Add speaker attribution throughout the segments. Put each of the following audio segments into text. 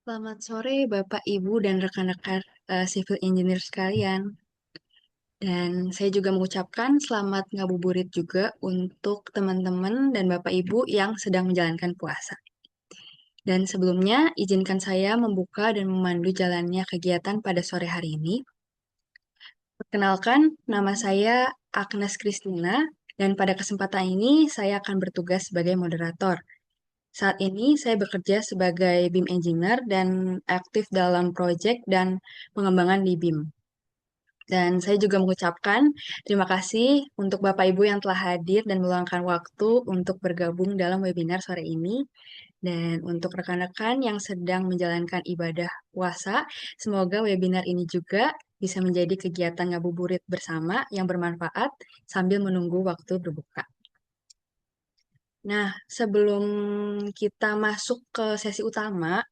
Speaker 1: Selamat sore Bapak, Ibu, dan rekan-rekan civil engineer sekalian. Dan saya juga mengucapkan selamat ngabuburit juga untuk teman-teman dan Bapak Ibu yang sedang menjalankan puasa. Dan sebelumnya, izinkan saya membuka dan memandu jalannya kegiatan pada sore hari ini. Perkenalkan, nama saya Agnes Christina, dan pada kesempatan ini saya akan bertugas sebagai moderator. Saat ini saya bekerja sebagai BIM Engineer dan aktif dalam proyek dan pengembangan di BIM. Dan saya juga mengucapkan terima kasih untuk Bapak Ibu yang telah hadir dan meluangkan waktu untuk bergabung dalam webinar sore ini. Dan untuk rekan-rekan yang sedang menjalankan ibadah puasa, semoga webinar ini juga bisa menjadi kegiatan ngabuburit bersama yang bermanfaat sambil menunggu waktu berbuka. Nah, sebelum kita masuk ke sesi utama,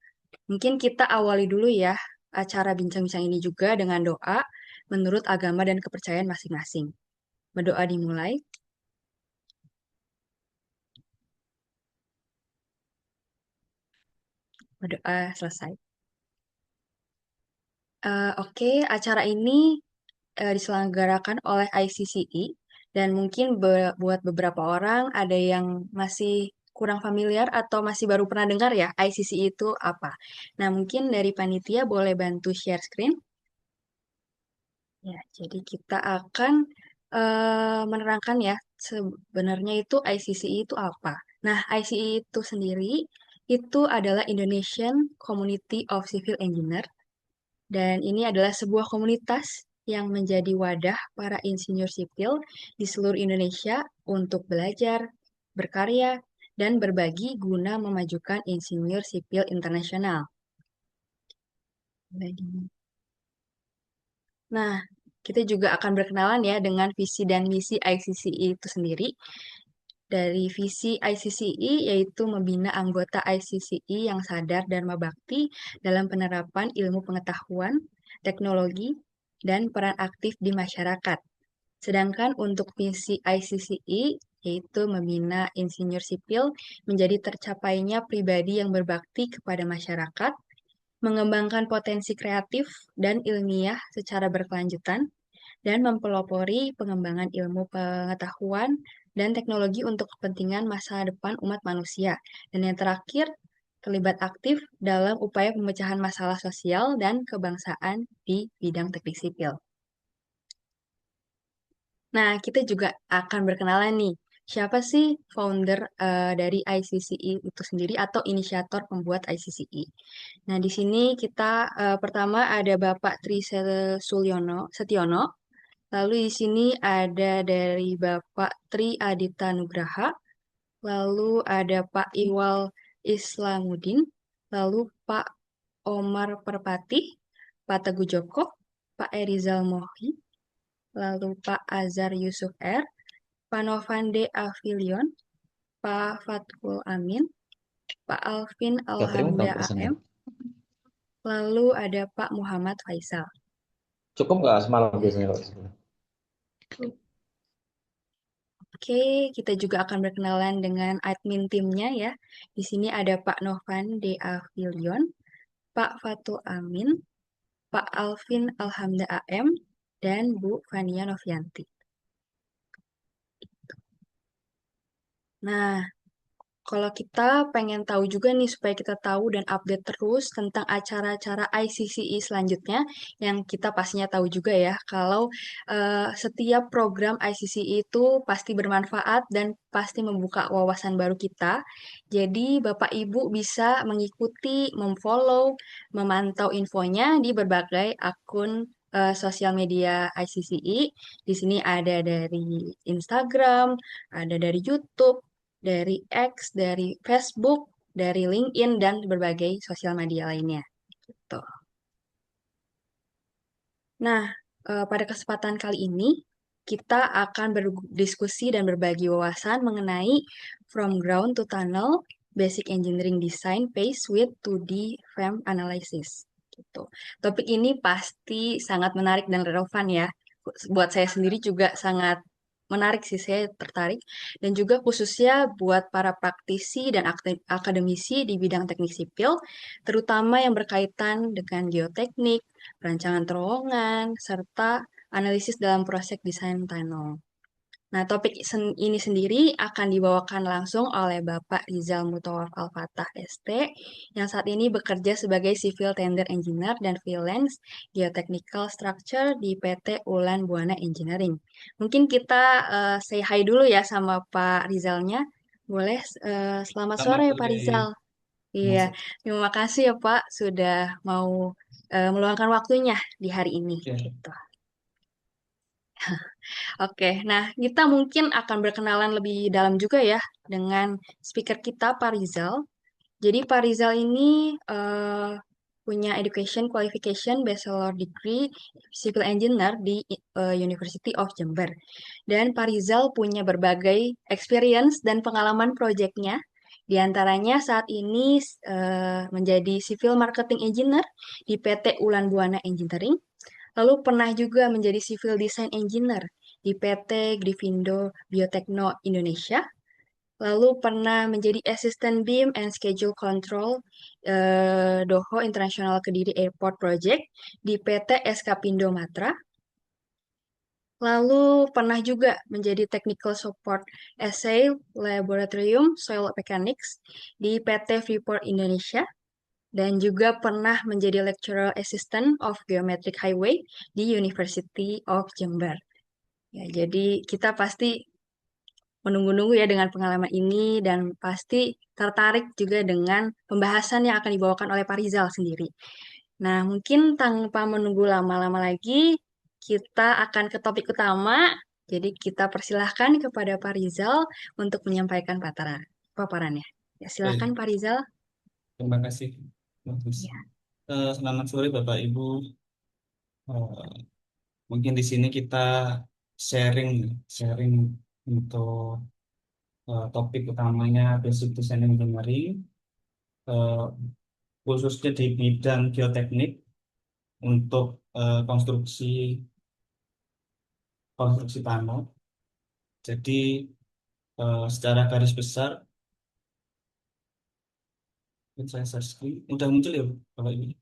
Speaker 1: mungkin kita awali dulu ya acara bincang-bincang ini juga dengan doa menurut agama dan kepercayaan masing-masing. Berdoa dimulai, berdoa selesai. Oke, acara ini diselenggarakan oleh ICCI dan mungkin buat beberapa orang ada yang masih kurang familiar atau masih baru pernah dengar ya ICCI itu apa. Nah, mungkin dari panitia boleh bantu share screen. Ya, jadi kita akan menerangkan ya sebenarnya itu ICCI itu apa. Nah, ICCI itu sendiri itu adalah Indonesian Community of Civil Engineer dan ini adalah sebuah komunitas yang menjadi wadah para insinyur sipil di seluruh Indonesia untuk belajar, berkarya, dan berbagi guna memajukan insinyur sipil internasional. Nah, kita juga akan berkenalan ya dengan visi dan misi ICCI itu sendiri. Dari visi ICCI yaitu membina anggota ICCI yang sadar dharma bakti dalam penerapan ilmu pengetahuan, teknologi, dan peran aktif di masyarakat. Sedangkan untuk misi ICCI yaitu membina insinyur sipil menjadi tercapainya pribadi yang berbakti kepada masyarakat, mengembangkan potensi kreatif dan ilmiah secara berkelanjutan, dan mempelopori pengembangan ilmu pengetahuan dan teknologi untuk kepentingan masa depan umat manusia. Dan yang terakhir, terlibat aktif dalam upaya pemecahan masalah sosial dan kebangsaan di bidang teknik sipil. Nah, kita juga akan berkenalan nih, siapa sih founder dari ICCI itu sendiri atau inisiator pembuat ICCI. Nah, di sini kita pertama ada Bapak Tri Setiono, lalu di sini ada dari Bapak Tri Adita Nugraha, lalu ada Pak Iwal Islamuddin, lalu Pak Omar Perpati, Pak Teguh Joko, Pak Erizal Mohi, lalu Pak Azhar Yusuf R, Pak Novande Avilion, Pak Fatkul Amin, Pak Alvin
Speaker 2: Catering
Speaker 1: Alhamda
Speaker 2: berapa persennya?
Speaker 1: AM, lalu ada Pak Muhammad Faisal.
Speaker 2: Cukup nggak semalam biasanya kalau di sini?
Speaker 1: Oke, kita juga akan berkenalan dengan admin timnya ya. Di sini ada Pak Novan De Avilion, Pak Fatul Amin, Pak Alvin Alhamda AM, dan Bu Fania Novianti. Nah, kalau kita pengen tahu juga nih supaya kita tahu dan update terus tentang acara-acara ICCI selanjutnya yang kita pastinya tahu juga ya kalau setiap program ICCI itu pasti bermanfaat dan pasti membuka wawasan baru kita. Jadi Bapak Ibu bisa mengikuti, memfollow, memantau infonya di berbagai akun sosial media ICCI. Di sini ada dari Instagram, ada dari YouTube, dari X, dari Facebook, dari LinkedIn, dan berbagai sosial media lainnya. Gitu. Nah, pada kesempatan kali ini, kita akan berdiskusi dan berbagi wawasan mengenai From Ground to Tunnel, Basic Engineering Design Phase with 2D Frame Analysis. Gitu. Topik ini pasti sangat menarik dan relevan ya. Buat saya sendiri juga sangat menarik sih, saya tertarik. Dan juga khususnya buat para praktisi dan akademisi di bidang teknik sipil, terutama yang berkaitan dengan geoteknik, perancangan terowongan, serta analisis dalam proses desain tunnel. Nah, topik ini sendiri akan dibawakan langsung oleh Bapak Rizal Mutawaf Al-Fatah ST, yang saat ini bekerja sebagai Civil Tender Engineer dan Freelance Geotechnical Structure di PT Ulan Buana Engineering. Mungkin kita say hi dulu ya sama Pak Rizalnya. Boleh, selamat
Speaker 2: Selamat
Speaker 1: sore Pak
Speaker 2: sore.
Speaker 1: Rizal. Iya,
Speaker 2: Mas.
Speaker 1: terima kasih ya Pak sudah mau meluangkan waktunya di hari ini.
Speaker 2: Ya,
Speaker 1: Gitu. Oke, nah kita mungkin akan berkenalan lebih dalam juga ya dengan speaker kita, Pak Rizal. Jadi Pak Rizal ini punya education qualification bachelor degree civil engineer di University of Jember. Dan Pak Rizal punya berbagai experience dan pengalaman proyeknya. Di antaranya saat ini menjadi civil marketing engineer di PT Ulan Buana Engineering. Lalu pernah juga menjadi civil design engineer di PT Grifindo Biotekno Indonesia. Lalu pernah menjadi Assistant Beam and Schedule Control Doho International Kediri Airport Project di PT Eskapindo Matra. Lalu pernah juga menjadi Technical Support Essay Laboratorium Soil Mechanics di PT Freeport Indonesia. Dan juga pernah menjadi Lecturer Assistant of Geometric Highway di University of Jember. Ya, jadi kita pasti menunggu-nunggu ya dengan pengalaman ini dan pasti tertarik juga dengan pembahasan yang akan dibawakan oleh Pak Rizal sendiri. Nah, mungkin tanpa menunggu lama-lama lagi, kita akan ke topik utama. Jadi kita persilahkan kepada Pak Rizal untuk menyampaikan paparannya. Ya, silakan
Speaker 2: baik.
Speaker 1: Pak Rizal.
Speaker 2: Terima kasih. Bagus.
Speaker 1: Ya,
Speaker 2: Selamat sore Bapak Ibu. Eh, Mungkin di sini kita sharing, sharing untuk topik utamanya Basic Design Engineering, eh, khususnya di bidang geoteknik untuk konstruksi konstruksi tanah. Jadi secara garis besar, ini saya share screen. Udah muncul ya Bapak Ibu?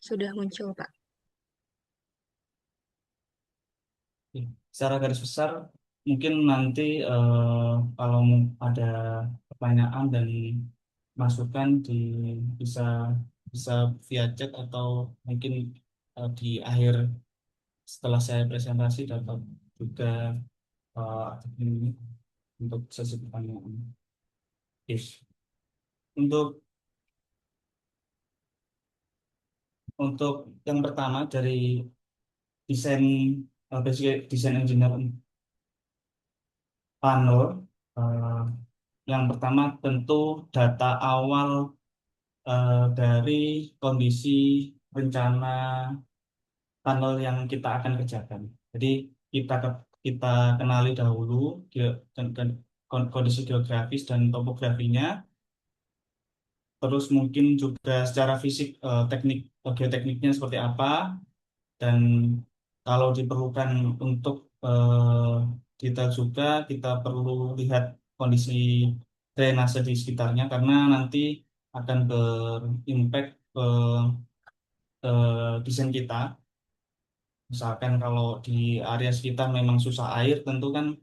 Speaker 1: sudah muncul, Pak.
Speaker 2: Ya. Secara garis besar, mungkin nanti kalau ada pertanyaan dan masukan bisa bisa via chat atau mungkin di akhir setelah saya presentasi dapat juga ini untuk sesi pertanyaan. Yes. Untuk untuk yang pertama dari desain basic desain engineer panel, eh, yang pertama tentu data awal dari kondisi rencana tunnel yang kita akan kerjakan. Jadi kita kenali dahulu kondisi geografis dan topografinya, terus mungkin juga secara fisik teknik geotekniknya seperti apa, dan kalau diperlukan untuk detail juga kita perlu lihat kondisi drainase di sekitarnya karena nanti akan berimpact ke desain kita. Misalkan kalau di area sekitar memang susah air, tentu kan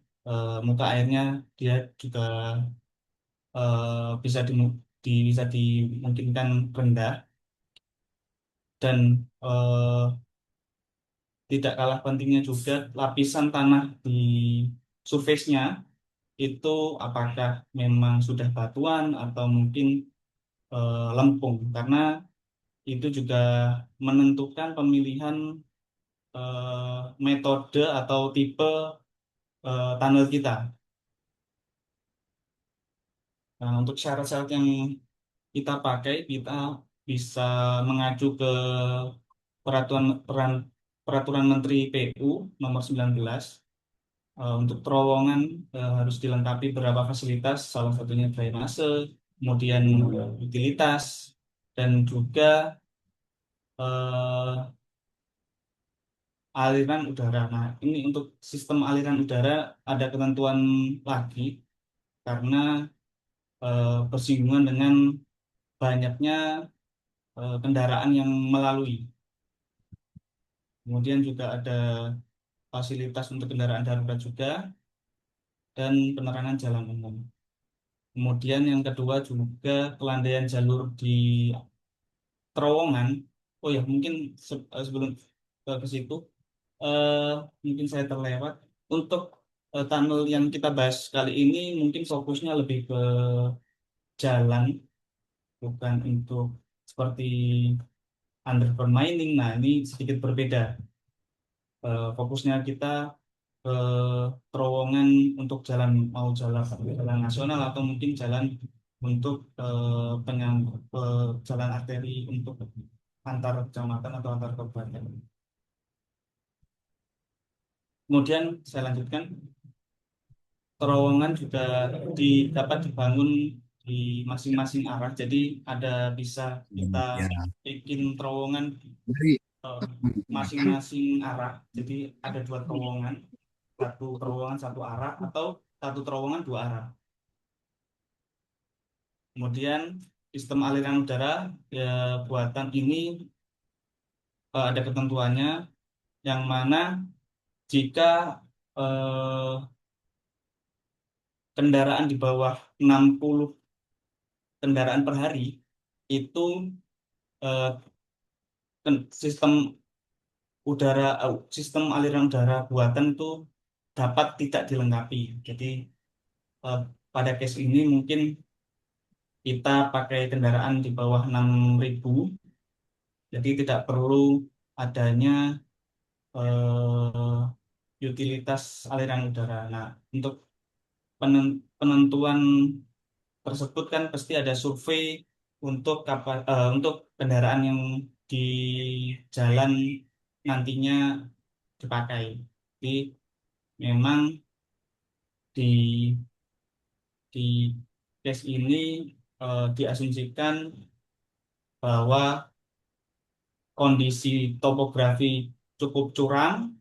Speaker 2: muka airnya dia juga bisa bisa dimungkinkan rendah dan tidak kalah pentingnya juga lapisan tanah di surface-nya itu apakah memang sudah batuan atau mungkin lempung karena itu juga menentukan pemilihan metode atau tipe tunnel kita. Nah, untuk syarat-syarat yang kita pakai, kita bisa mengacu ke peraturan peraturan Menteri PU nomor 19. Untuk terowongan harus dilengkapi beberapa fasilitas, salah satunya drainase, kemudian utilitas, dan juga eh, aliran udara. Nah, ini untuk sistem aliran udara ada ketentuan lagi karena bersinggungan dengan banyaknya kendaraan yang melalui. Kemudian juga ada fasilitas untuk kendaraan darurat juga dan penerangan jalan umum. Kemudian yang kedua juga pelandaian jalur di terowongan. Oh ya, mungkin sebelum ke situ, eh, mungkin saya terlewat. Untuk tunnel yang kita bahas kali ini mungkin fokusnya lebih ke jalan, bukan untuk seperti underground mining. Nah, ini sedikit berbeda. Fokusnya kita ke terowongan untuk jalan, mau jalan jalan nasional atau mungkin jalan untuk jalan arteri untuk antar kecamatan atau antar kabupaten. Kemudian saya lanjutkan, terowongan juga dapat dibangun di masing-masing arah. Jadi ada bisa kita
Speaker 3: Ya,
Speaker 2: bikin terowongan
Speaker 3: dari
Speaker 2: eh, masing-masing arah. Jadi ada dua terowongan, satu terowongan satu arah atau satu terowongan dua arah. Kemudian sistem aliran udara ya, buatan ini ada ketentuannya yang mana jika eh, kendaraan di bawah 60 kendaraan per hari itu eh, sistem sistem aliran udara buatan itu dapat tidak dilengkapi. Jadi eh, pada case ini mungkin kita pakai kendaraan di bawah 6.000, jadi tidak perlu adanya utilitas aliran udara. Nah, untuk penentuan tersebut kan pasti ada survei untuk kendaraan yang di jalan nantinya dipakai. Jadi memang di di case ini diasumsikan bahwa kondisi topografi cukup curam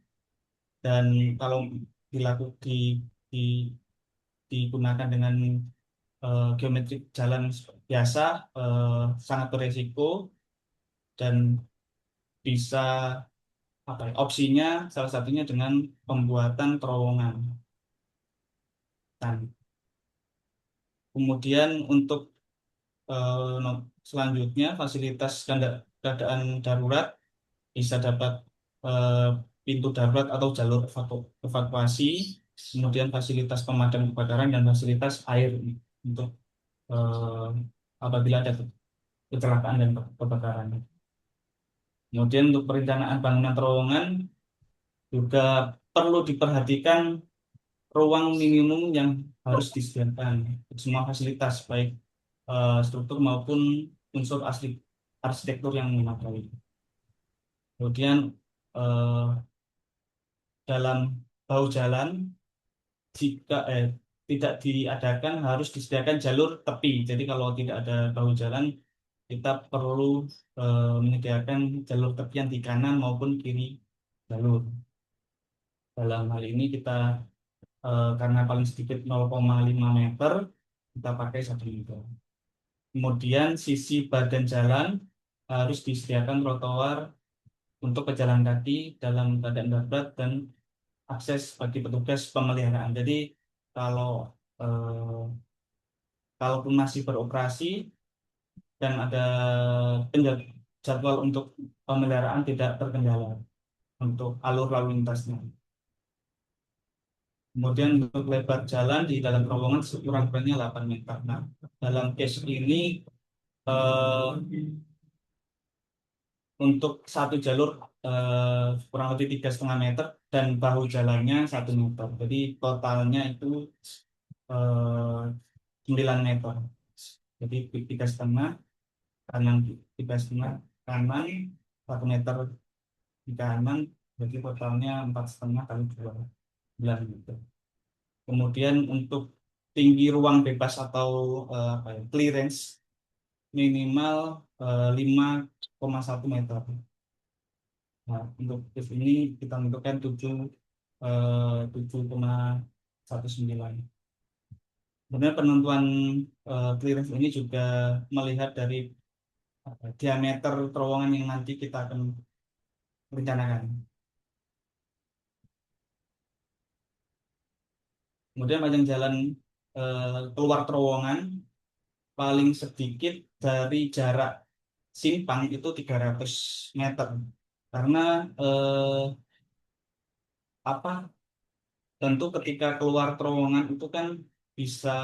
Speaker 2: dan kalau di, digunakan dengan geometri jalan biasa sangat beresiko dan bisa apa ya, opsinya salah satunya dengan pembuatan terowongan. Dan kemudian untuk selanjutnya fasilitas keadaan darurat bisa dapat eh, pintu darurat atau jalur evakuasi, kemudian fasilitas pemadam kebakaran dan fasilitas air untuk eh, apabila ada kecelakaan dan kebakaran. Kemudian untuk perencanaan bangunan terowongan juga perlu diperhatikan ruang minimum yang harus disediakan. Semua fasilitas baik struktur maupun unsur asli arsitektur yang memadai. Kemudian eh, dalam bahu jalan jika tidak diadakan harus disediakan jalur tepi. Jadi kalau tidak ada bahu jalan kita perlu menyediakan jalur tepian di kanan maupun kiri jalur. Dalam hal ini kita karena paling sedikit 0,5 meter kita pakai 1 meter. Kemudian sisi badan jalan harus disediakan trotoar untuk pejalan kaki dalam keadaan darurat dan akses bagi petugas pemeliharaan. Jadi kalau eh, kalaupun masih beroperasi dan ada jadwal untuk pemeliharaan tidak terkendala untuk alur lalu lintasnya. Kemudian untuk lebar jalan di dalam terowongan sekurang-kurangnya 8 meter. Nah, dalam case ini eh, untuk satu jalur kurang lebih 3,5 meter dan bahu jalannya 1 meter. Jadi totalnya itu 9 meter. Jadi 3,5 kanan, 3,5 kanan, 1 meter di kanan. Jadi totalnya 4,5 kali 2, 9 meter. Kemudian untuk tinggi ruang bebas atau apa ya, clearance minimal 5,1 meter. Nah, untuk if ini kita tentukan 7,19. Sebenarnya penentuan clearance ini juga melihat dari diameter terowongan yang nanti kita akan rencanakan. Kemudian panjang jalan keluar terowongan paling sedikit dari jarak simpang itu 300 meter. Karena eh, apa tentu ketika keluar terowongan itu kan bisa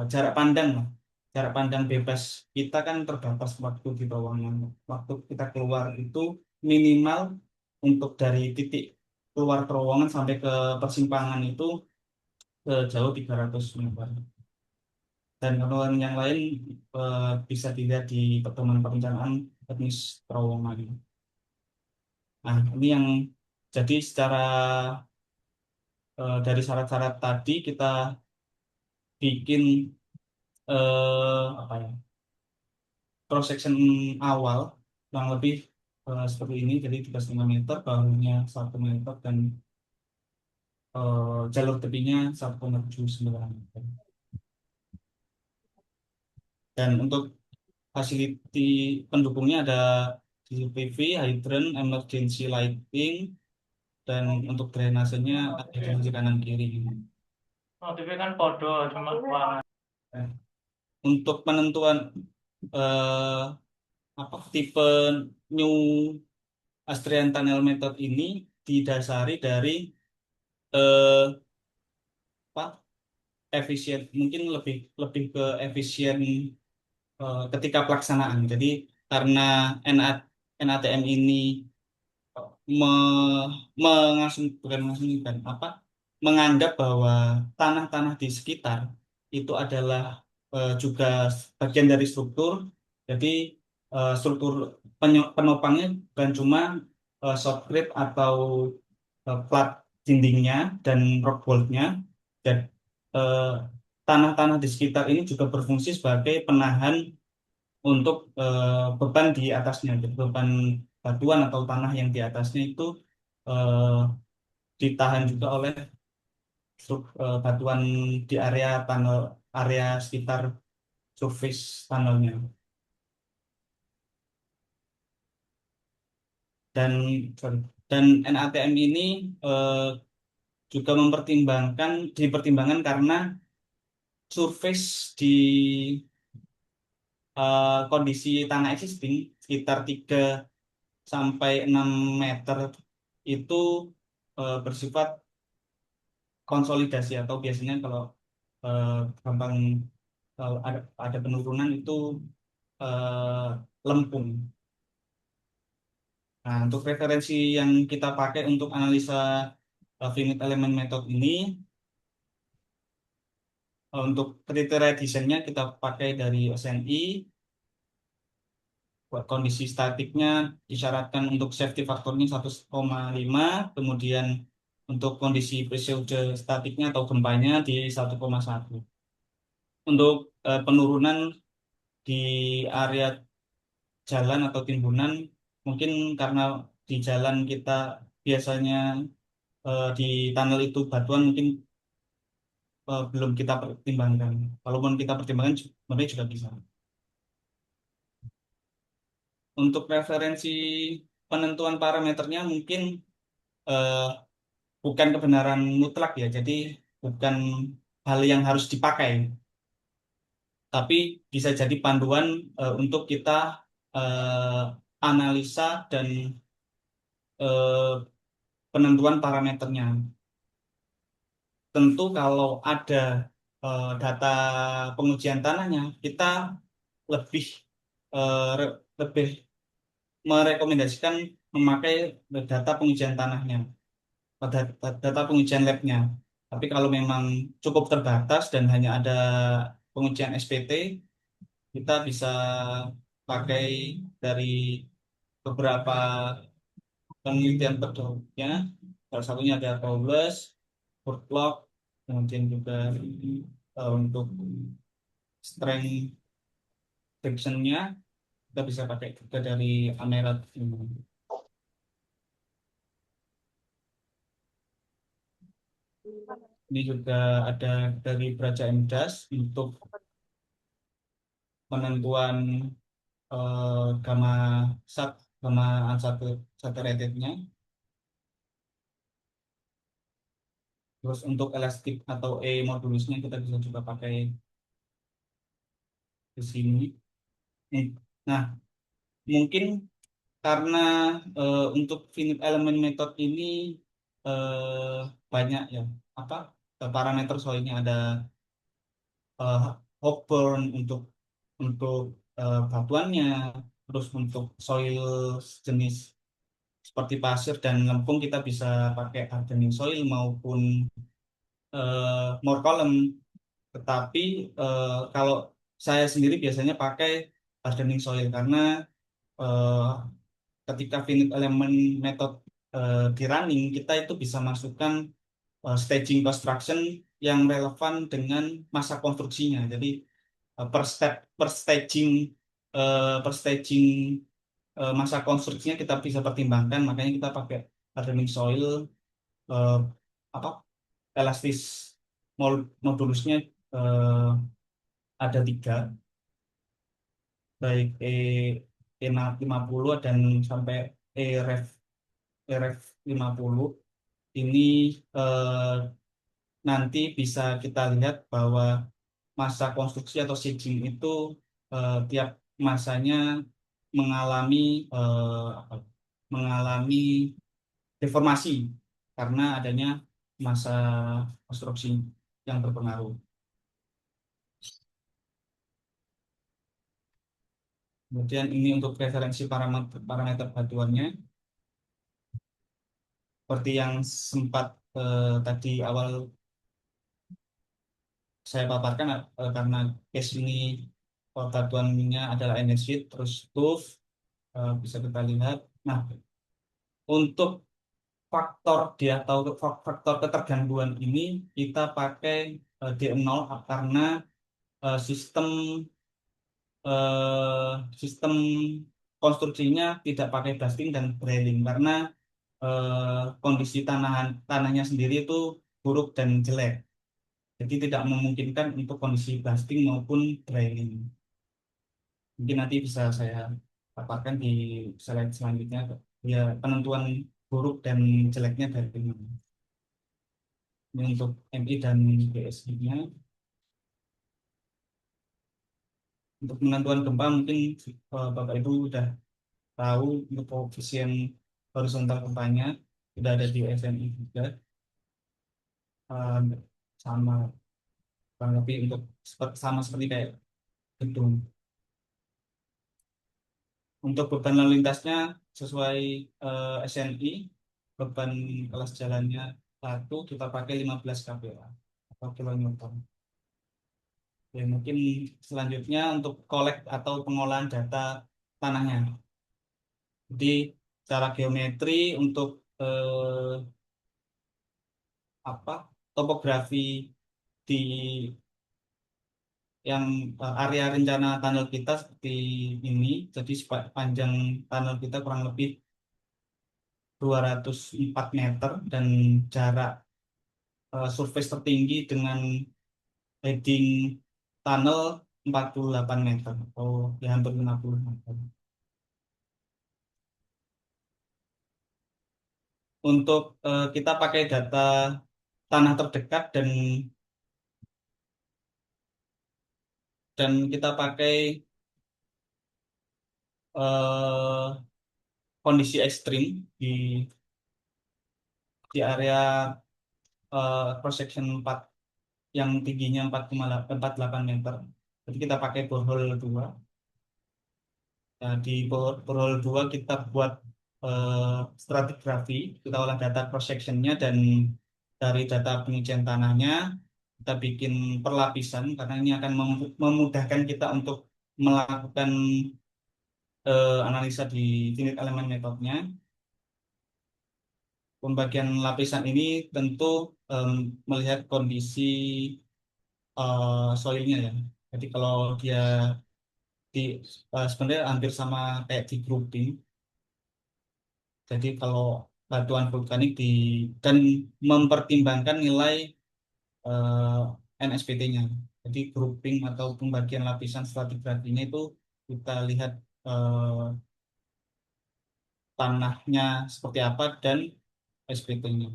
Speaker 2: jarak pandang lah. Jarak pandang bebas kita kan terbatas waktu di terowongan. Waktu kita keluar itu minimal untuk dari titik keluar terowongan sampai ke persimpangan itu jauh 300 meter. Dan ketentuan yang lain bisa dilihat di pertemuan perencanaan teknis terowongan. Nah, ini yang jadi secara dari syarat-syarat tadi kita bikin apa ya cross section awal kurang lebih seperti ini, jadi 35 meter, bahunya 1 meter, dan jalur tepinya 1,79 meter. Dan untuk fasiliti pendukungnya ada CCTV, hydrant, emergency lighting, dan untuk drainasenya ada di sisi kanan kiri. Oh, TV kan podo, cuma warna. Untuk penentuan eh, apa tipe New Austrian Tunnel Method ini didasari dari eh, apa efisien, mungkin lebih lebih ke efisien ketika pelaksanaan. Jadi karena NA, NATM ini me, bukan mengasumsikan apa menganggap bahwa tanah-tanah di sekitar itu adalah juga bagian dari struktur. Jadi struktur penopangnya bukan cuma shotcrete atau plat dindingnya dan rock boltnya, dan eh, tanah-tanah di sekitar ini juga berfungsi sebagai penahan untuk beban di atasnya. Jadi beban batuan atau tanah yang di atasnya itu eh, ditahan juga oleh batuan di area tunnel, area sekitar surface tunnelnya. Dan sorry, dan NATM ini juga dipertimbangkan karena surface di kondisi tanah existing sekitar 3 sampai 6 meter itu bersifat konsolidasi, atau biasanya kalau eh, gampang kalau ada penurunan itu eh, lempung. Nah, untuk referensi yang kita pakai untuk analisa finite element method ini, untuk kriteria desainnya kita pakai dari SNI. Buat kondisi statiknya disyaratkan untuk safety faktornya 1,5, kemudian untuk kondisi periode statiknya atau gempanya di 1,1. Untuk penurunan di area jalan atau timbunan, mungkin karena di jalan kita biasanya di tunnel itu batuan, mungkin belum kita pertimbangkan. Kalaupun kita pertimbangkan sebenarnya juga bisa. Untuk referensi penentuan parameternya mungkin eh, bukan kebenaran mutlak ya, jadi bukan hal yang harus dipakai, tapi bisa jadi panduan untuk kita eh, analisa dan eh, penentuan parameternya. Tentu kalau ada data pengujian tanahnya, kita lebih lebih merekomendasikan memakai data pengujian tanahnya, data pengujian labnya. Tapi kalau memang cukup terbatas dan hanya ada pengujian SPT, kita bisa pakai dari beberapa penelitian pendahulunya. Salah satunya ada Paules, Worklock, kemudian juga untuk strength frictionnya kita bisa pakai juga dari Amerat ini. Ini juga ada dari Braja MDAS untuk penentuan gamma sat, gamma unsaturated-nya. Terus untuk elastik atau E modulusnya kita bisa juga pakai di sini. Hmm. Nah, mungkin karena untuk finite element method ini banyak ya apa parameter soalnya ada eh, Hopburn untuk batuannya, terus untuk soil jenis seperti pasir dan lempung kita bisa pakai hardening soil maupun more column. Tetapi kalau saya sendiri biasanya pakai hardening soil karena eh, ketika finite element method di running kita itu bisa masukkan staging construction yang relevan dengan masa konstruksinya. Jadi per staging masa konstruksinya kita bisa pertimbangkan. Makanya kita pakai hardening soil eh, apa elastis modulusnya eh, ada tiga, baik E50 dan sampai E-ref E-ref 50. Ini eh, nanti bisa kita lihat bahwa masa konstruksi atau staging itu tiap masanya mengalami apa, mengalami deformasi karena adanya masa konstruksi yang berpengaruh. Kemudian ini untuk referensi parameter, parameter batuannya, seperti yang sempat tadi awal saya paparkan karena case ini batuannya adalah andesite, terus tuff bisa kita lihat. Nah, untuk faktor dia atau faktor ketergangguan ini kita pakai DM0 karena sistem eh, sistem konstruksinya tidak pakai blasting dan drilling karena kondisi tanahnya sendiri itu buruk dan jelek. Jadi tidak memungkinkan untuk kondisi blasting maupun drilling. Mungkin nanti bisa saya paparkan di slide selanjutnya ya penentuan buruk dan jeleknya dari mana. Ini untuk MI dan BSI-nya. Untuk penentuan gempa mungkin Bapak Ibu sudah tahu untuk koefisien horizontal gempanya sudah ada di SNI juga. Eh, sama kurang lebih untuk sama seperti kayak gedung. Untuk beban lalu lintasnya sesuai SNI, beban kelas jalannya satu kita pakai 15 kPa atau kilonewton. Ya, mungkin selanjutnya untuk collect atau pengolahan data tanahnya. Jadi cara geometri untuk apa topografi di yang area rencana tunnel kita seperti ini. Jadi panjang tunnel kita kurang lebih 204 meter dan jarak surface tertinggi dengan heading tunnel 48 meter atau ya hampir 50 meter. Untuk kita pakai data tanah terdekat dan kita pakai eh, kondisi ekstrim di area cross section 4 yang tingginya 4,48 meter. Jadi kita pakai borehole 2. Nah, di borehole 2 kita buat stratigrafi, kita olah data cross sectionnya dan dari data pengujian tanahnya kita bikin perlapisan karena ini akan memudahkan kita untuk melakukan analisa di finite element methodnya. Pembagian lapisan ini tentu melihat kondisi soilnya ya. Jadi kalau dia di sebenarnya hampir sama kayak di grouping. Jadi kalau batuan vulkanik dan mempertimbangkan nilai eh, NSPT-nya. Jadi grouping atau pembagian lapisan stratigrasinya itu kita lihat eh, tanahnya seperti apa dan SPT-nya.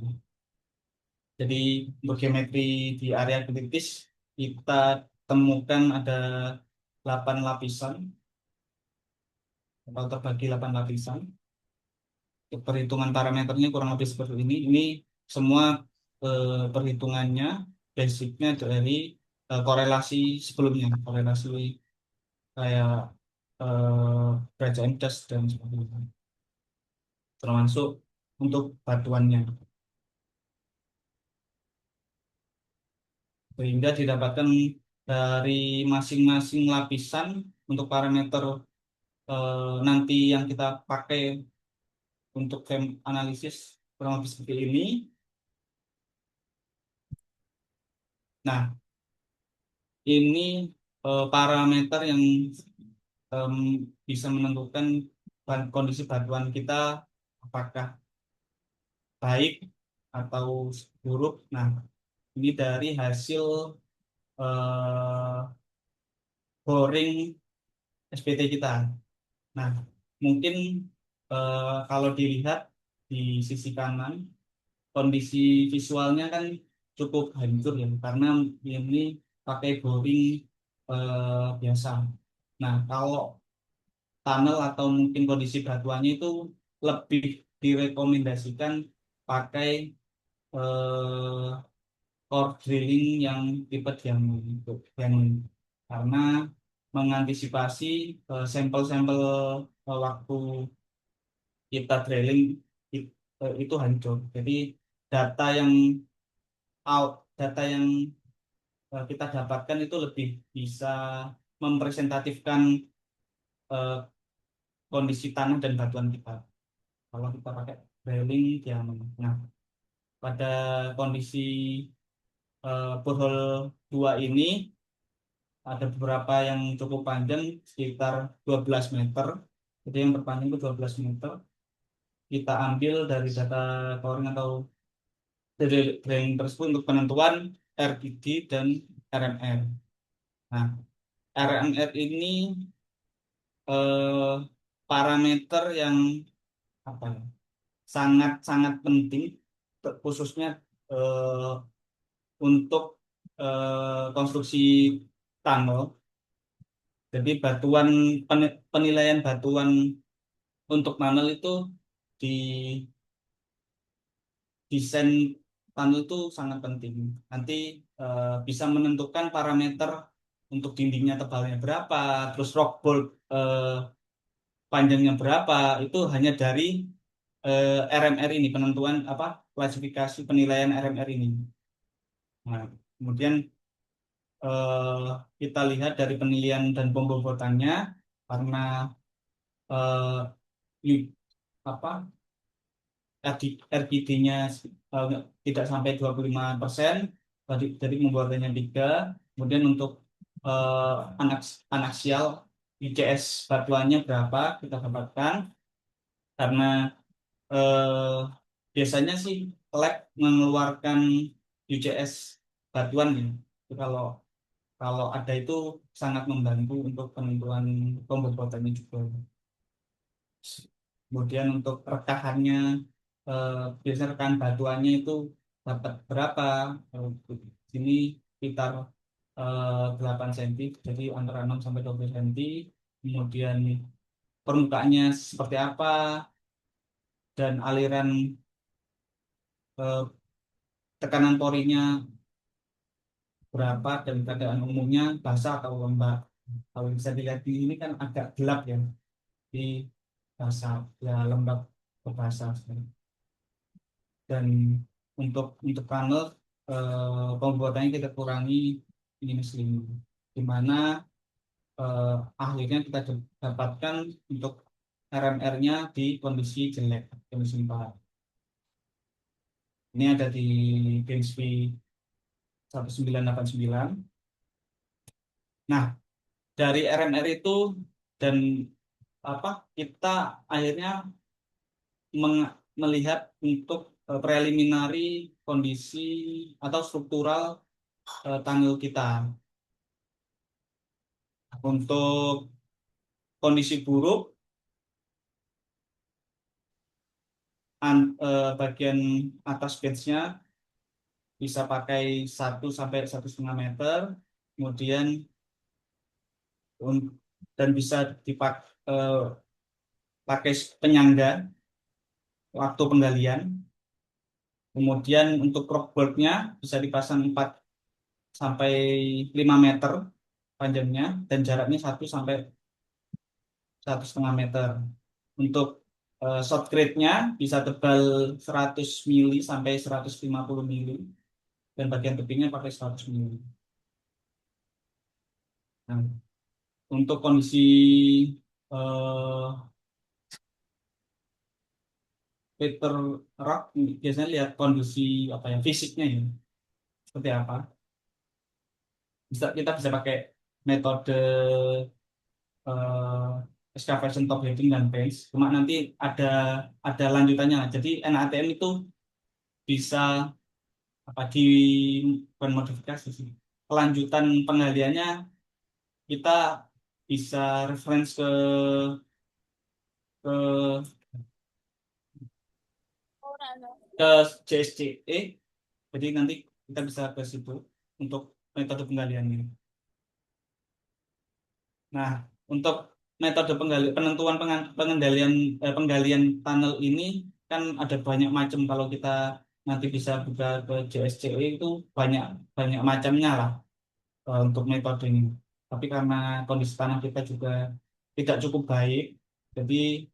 Speaker 2: Jadi untuk geometri di area kritis kita temukan ada 8 lapisan atau terbagi 8 lapisan. Perhitungan parameternya kurang lebih seperti ini. Ini semua perhitungannya basicnya dari korelasi sebelumnya, korelasi kayak Braja das dan sebagainya, termasuk untuk batuannya. Sehingga didapatkan dari masing-masing lapisan untuk parameter nanti yang kita pakai untuk frame analisis kurang lebih seperti ini. Nah, ini parameter yang em, bisa menentukan kondisi batuan kita apakah baik atau buruk. Nah, ini dari hasil eh, boring SPT kita. Nah, mungkin kalau dilihat di sisi kanan, kondisi visualnya kan cukup hancur ya, karena ini pakai boring biasa. Nah, kalau tunnel atau mungkin kondisi batuannya itu lebih direkomendasikan pakai eh, core drilling yang tipe diamond itu diamond, karena mengantisipasi sampel-sampel waktu kita drilling itu hancur. Jadi data yang data yang kita dapatkan itu lebih bisa mempresentatifkan eh, kondisi tanah dan batuan kita kalau kita pakai drilling diamond. Nah, pada kondisi borehole 2 ini ada beberapa yang cukup panjang sekitar 12 meter. Jadi yang terpanjang itu 12 meter. Kita ambil dari data coring atau dari drilling tersebut untuk penentuan RPD dan RMR. Nah, RMR ini eh, parameter yang apa ya, sangat-sangat penting khususnya eh, untuk konstruksi tunnel. Jadi penilaian batuan untuk tunnel itu di desain tunnel itu sangat penting. Nanti bisa menentukan parameter untuk dindingnya tebalnya berapa, terus rock bolt panjangnya berapa, itu hanya dari RMR ini, penentuan apa klasifikasi penilaian RMR ini. Nah, kemudian eh, kita lihat dari penilaian dan pembobotannya, karena apa RGD-nya tidak sampai 25%, jadi pembuatannya 3. Kemudian untuk eh, anaksial ICS batuannya berapa kita dapatkan, karena eh, biasanya sih lab mengeluarkan UCS batuan ya. Itu kalau kalau ada itu sangat membantu untuk penentuan pembobotannya juga. Kemudian untuk rekahannya, biasanya rekahan batuannya itu dapat berapa? Di sini sekitar 8 cm, jadi antara 6 sampai 12 cm. Kemudian permukaannya seperti apa dan aliran eh, tekanan porinya berapa dan keadaan umumnya basah atau lembab. Kalau bisa dilihat di ini kan agak gelap ya, di basah ya, lembab ke basah. Dan untuk panel pembuatannya kita kurangi ini muslim, di mana akhirnya kita dapatkan untuk RMR-nya di kondisi jelek, kondisi parah. Ini ada di Gensby 1989. Nah, dari RMR itu dan apa kita akhirnya melihat untuk preliminary kondisi atau struktural tunnel kita. Untuk kondisi buruk, bagian atas benchnya bisa pakai 1 sampai 1,5 meter, kemudian un- dan bisa dipakai penyangga waktu penggalian. Kemudian untuk rockboardnya bisa dipasang 4 sampai 5 meter panjangnya dan jaraknya 1 sampai 1,5 meter. Untuk shot grade-nya bisa tebal 100 mili sampai 150 mili dan bagian tebingnya pakai 100 mili. Nah, untuk kondisi eh, Peter Rock biasanya lihat kondisi apa ya fisiknya ya seperti apa. Kita bisa pakai metode excavation top heading dan bench. Cuma nanti ada ada lanjutannya. Jadi NATM itu bisa apa di bukan modifikasi sih. Kelanjutan penggaliannya kita bisa reference ke ke JSCE. Jadi nanti kita bisa ke situ untuk metode penggaliannya. Nah, untuk metode penentuan pengendalian penggalian tunnel ini kan ada banyak macam. Kalau kita nanti bisa buka ke JSCE itu banyak banyak macamnya lah untuk metode ini. Tapi karena kondisi tanah kita juga tidak cukup baik, jadi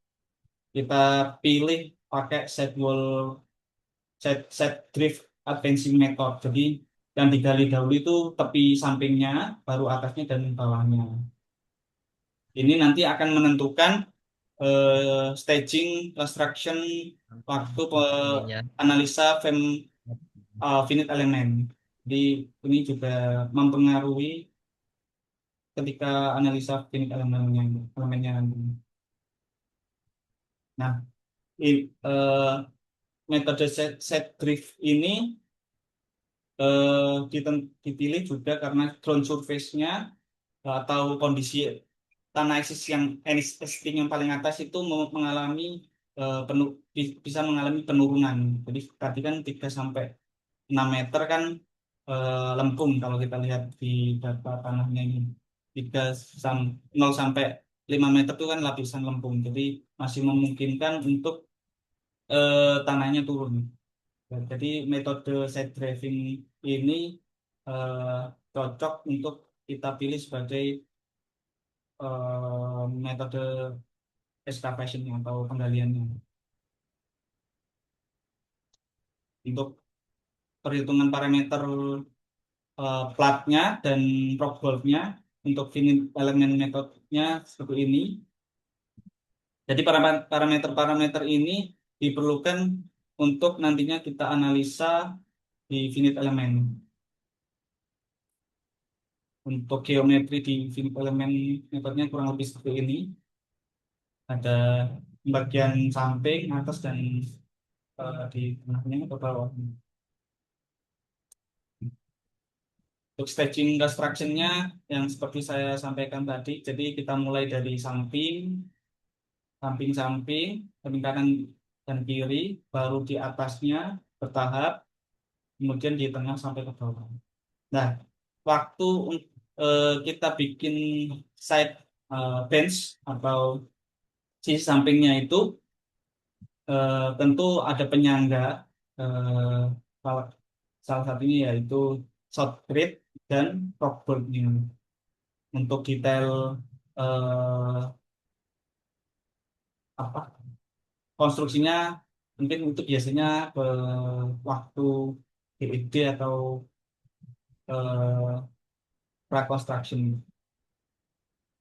Speaker 2: kita pilih pakai set drift advancing method. Jadi yang digali dahulu itu tepi sampingnya, baru atasnya dan bawahnya. Ini nanti akan menentukan staging construction waktu analisa finite element. Jadi ini juga mempengaruhi ketika analisa finite elemennya nanti. Nah, metode set drift ini dipilih juga karena ground surface-nya atau kondisi tanah eksis yang existing yang paling atas itu mengalami bisa mengalami penurunan. Jadi tadi kan 3 sampai 6 meter kan lempung kalau kita lihat di data tanahnya ini. 3 0 sampai 5 meter itu kan lapisan lempung. Jadi masih memungkinkan untuk tanahnya turun. Jadi metode side driving ini eh, cocok untuk kita pilih sebagai metode excavation atau penggaliannya. Untuk perhitungan parameter platnya dan rock bolt-nya untuk finite element metodenya seperti ini. Jadi parameter-parameter ini diperlukan untuk nantinya kita analisa di finite element. Untuk geometri di finite element metodenya kurang lebih seperti ini. Ada bagian samping, atas, dan di tengahnya atau bawah. Untuk staging construction-nya yang seperti saya sampaikan tadi, jadi kita mulai dari samping-samping, samping kanan dan kiri, baru di atasnya bertahap, kemudian di tengah sampai ke bawah. Nah, waktu kita bikin side bench atau sisi sampingnya itu tentu ada penyangga, eh, salah, salah satunya yaitu shot grid dan rock boardnya. Untuk detail eh, apa konstruksinya mungkin itu biasanya waktu GED atau eh, praconstruction.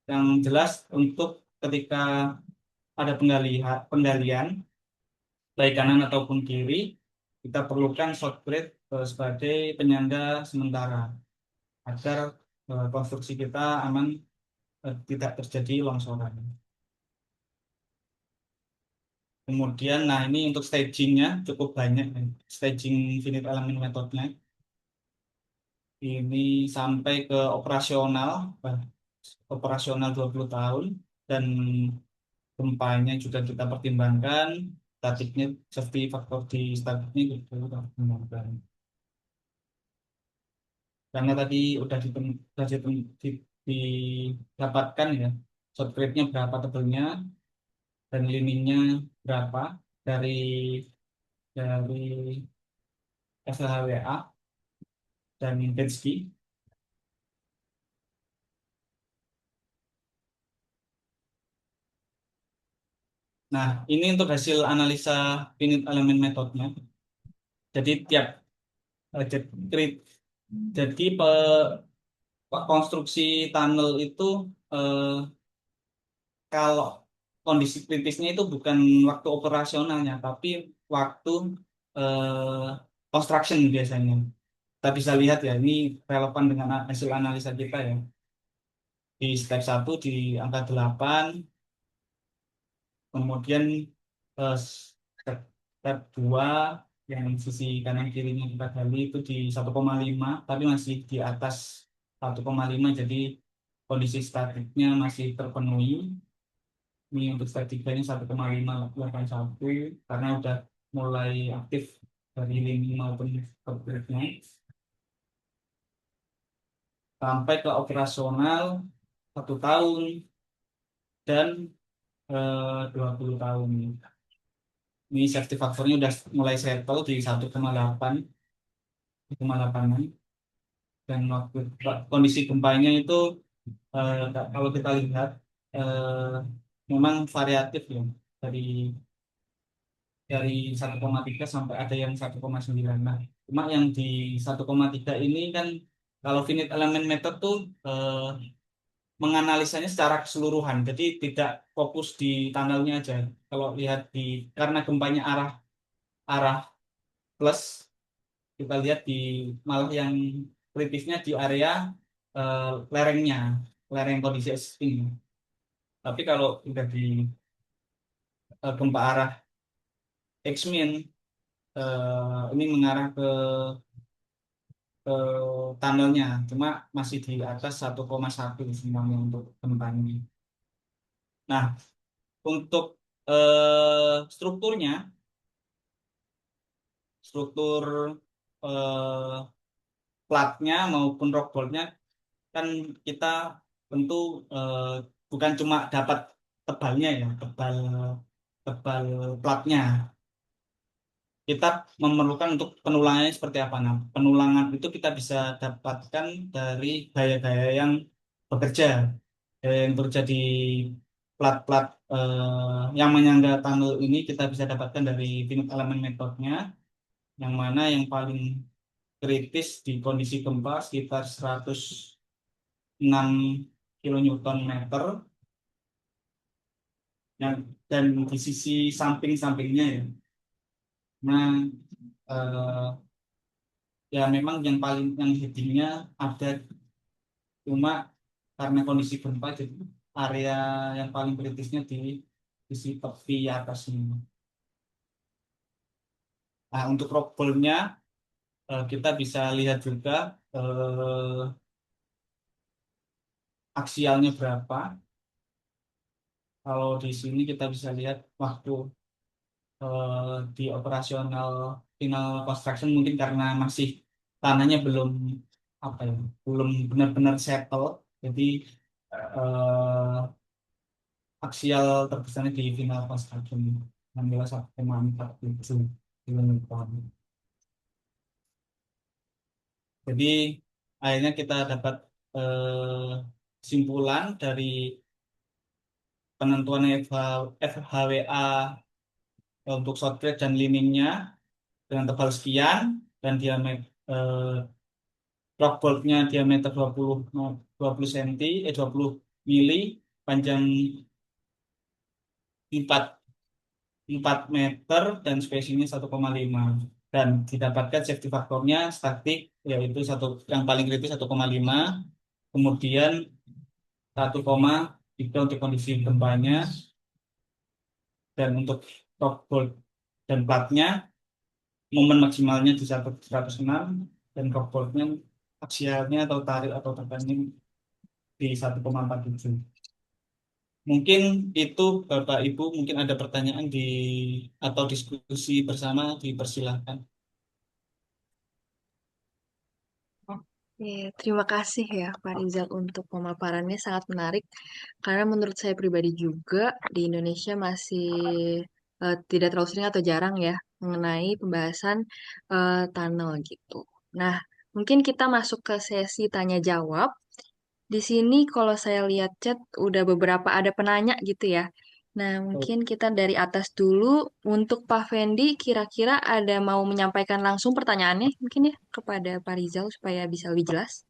Speaker 2: Yang jelas untuk ketika ada penggalian baik kanan ataupun kiri, kita perlukan shot grid sebagai penyangga sementara agar konstruksi kita aman, tidak terjadi longsoran. Kemudian, nah ini untuk stagingnya cukup banyak, staging finite element metodenya. Ini sampai ke operasional, operasional 20 tahun, dan gempanya juga kita pertimbangkan, statiknya, safety faktor di statiknya juga kita pertimbangkan. Karena tadi didapatkan ya, short grade-nya berapa tebalnya, dan lininnya berapa dari dari SLHWA dan Bensky. Nah, ini untuk hasil analisa finite element metodenya. Jadi tiap jadi, konstruksi tunnel itu, eh, kalau kondisi kritisnya itu bukan waktu operasionalnya, tapi waktu eh, construction biasanya. Kita bisa lihat ya, ini relevan dengan hasil analisa kita ya. Di step 1 di angka 8, kemudian step 2 yang sisi kanan kirinya kita gali itu di 1,5, tapi masih di atas 1,5, jadi kondisi statiknya masih terpenuhi. Ini untuk step 3-nya 1,581 karena udah mulai aktif dari lini maupun keberadanya, sampai ke operasional 1 tahun dan 20 tahun. Ini safety faktornya udah mulai settle di 1,8, dan waktu kondisi gempanya itu, kalau kita lihat, eh, memang variatif ya, dari 1,3 sampai ada yang 1,9. Nah, cuma yang di 1,3 ini kan, kalau finite element method tuh menganalisanya secara keseluruhan, jadi tidak fokus di tunnelnya aja. Kalau lihat karena gempanya arah arah plus, kita lihat malah yang kritisnya di area lerengnya, lereng kondisi existing. Tapi kalau udah di gempa arah X-min, ini mengarah ke tunnelnya, cuma masih di atas 1,1 semuanya untuk gempanya. Nah, untuk strukturnya, struktur eh, platnya maupun rock boardnya, kan kita tentu eh, bukan cuma dapat tebalnya ya, tebal tebal platnya. Kita memerlukan untuk penulangannya seperti apa. Nah, penulangan itu kita bisa dapatkan dari gaya-gaya yang bekerja, yang terjadi plat-plat yang menyangga tunnel ini, kita bisa dapatkan dari finite element metodenya, yang mana yang paling kritis di kondisi gempa sekitar 106 kilonewton meter, dan di sisi samping-sampingnya ya. Nah, eh, ya memang yang headingnya ada, cuma karena kondisi gempa jadi area yang paling kritisnya di sisi tepi atas ini. Nah, untuk rockballnya, kita bisa lihat juga aksialnya berapa. Kalau di sini kita bisa lihat waktu di operasional final construction, mungkin karena masih tanahnya belum apa ya, belum benar-benar settle, jadi eh, aksial terbesarnya di final construction 16,47 kilonewton. Jadi akhirnya kita dapat kesimpulan dari penentuan FHWA untuk short grade dan liningnya dengan tebal sekian, dan diameter rock bolt-nya diameter 20 cm, 20 mili, panjang 4 4 meter, dan spacingnya 1,5, dan didapatkan safety faktornya statik, yaitu yang paling kritis 1,5, kemudian 1,3 untuk kondisi gempanya, dan untuk top bolt dan platnya momen maksimalnya di 106, dan top boltnya aksialnya atau tarik atau tekannya di 1,47. Mungkin itu Bapak Ibu mungkin ada pertanyaan di atau diskusi bersama dipersilahkan.
Speaker 1: Oke, terima kasih ya Pak Rizal untuk pemaparannya sangat menarik. Karena menurut saya pribadi juga di Indonesia masih tidak terlalu sering atau jarang ya mengenai pembahasan tunnel gitu. Nah, mungkin kita masuk ke sesi tanya jawab. Di sini kalau saya lihat chat udah beberapa ada penanya gitu ya. Nah, mungkin kita dari atas dulu. Untuk Pak Fendi, kira-kira ada mau menyampaikan langsung pertanyaannya mungkin ya kepada Pak Rizal supaya bisa lebih jelas.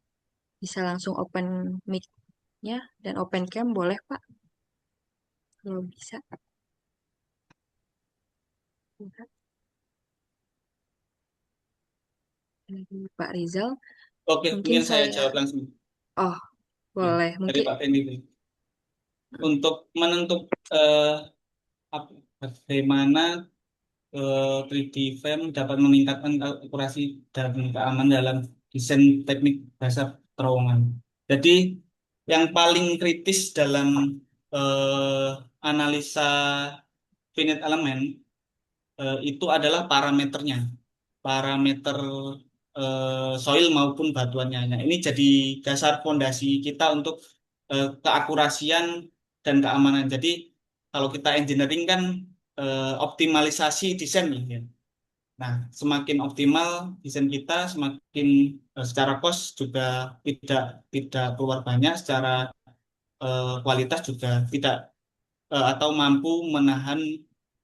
Speaker 1: Bisa langsung open mic-nya dan open cam boleh Pak? Kalau bisa. Pak Rizal,
Speaker 2: Oke,
Speaker 1: mungkin
Speaker 2: mungkin saya
Speaker 1: saya...
Speaker 2: jawab langsung.
Speaker 1: Oh,
Speaker 2: Ya,
Speaker 1: boleh.
Speaker 2: dari
Speaker 1: Mungkin...
Speaker 2: Pak Fendi. Untuk menentuk bagaimana 3D Frame dapat meningkatkan akurasi dan keamanan dalam desain teknik dasar terowongan. Jadi yang paling kritis dalam analisa finite element itu adalah parameternya, parameter soil maupun batuannya. Nah, ini jadi dasar fondasi kita untuk keakurasian dan keamanan. Jadi kalau kita engineering kan optimalisasi desain ya. Nah, semakin optimal desain kita, semakin secara cost juga tidak tidak keluar banyak, secara kualitas juga tidak atau mampu menahan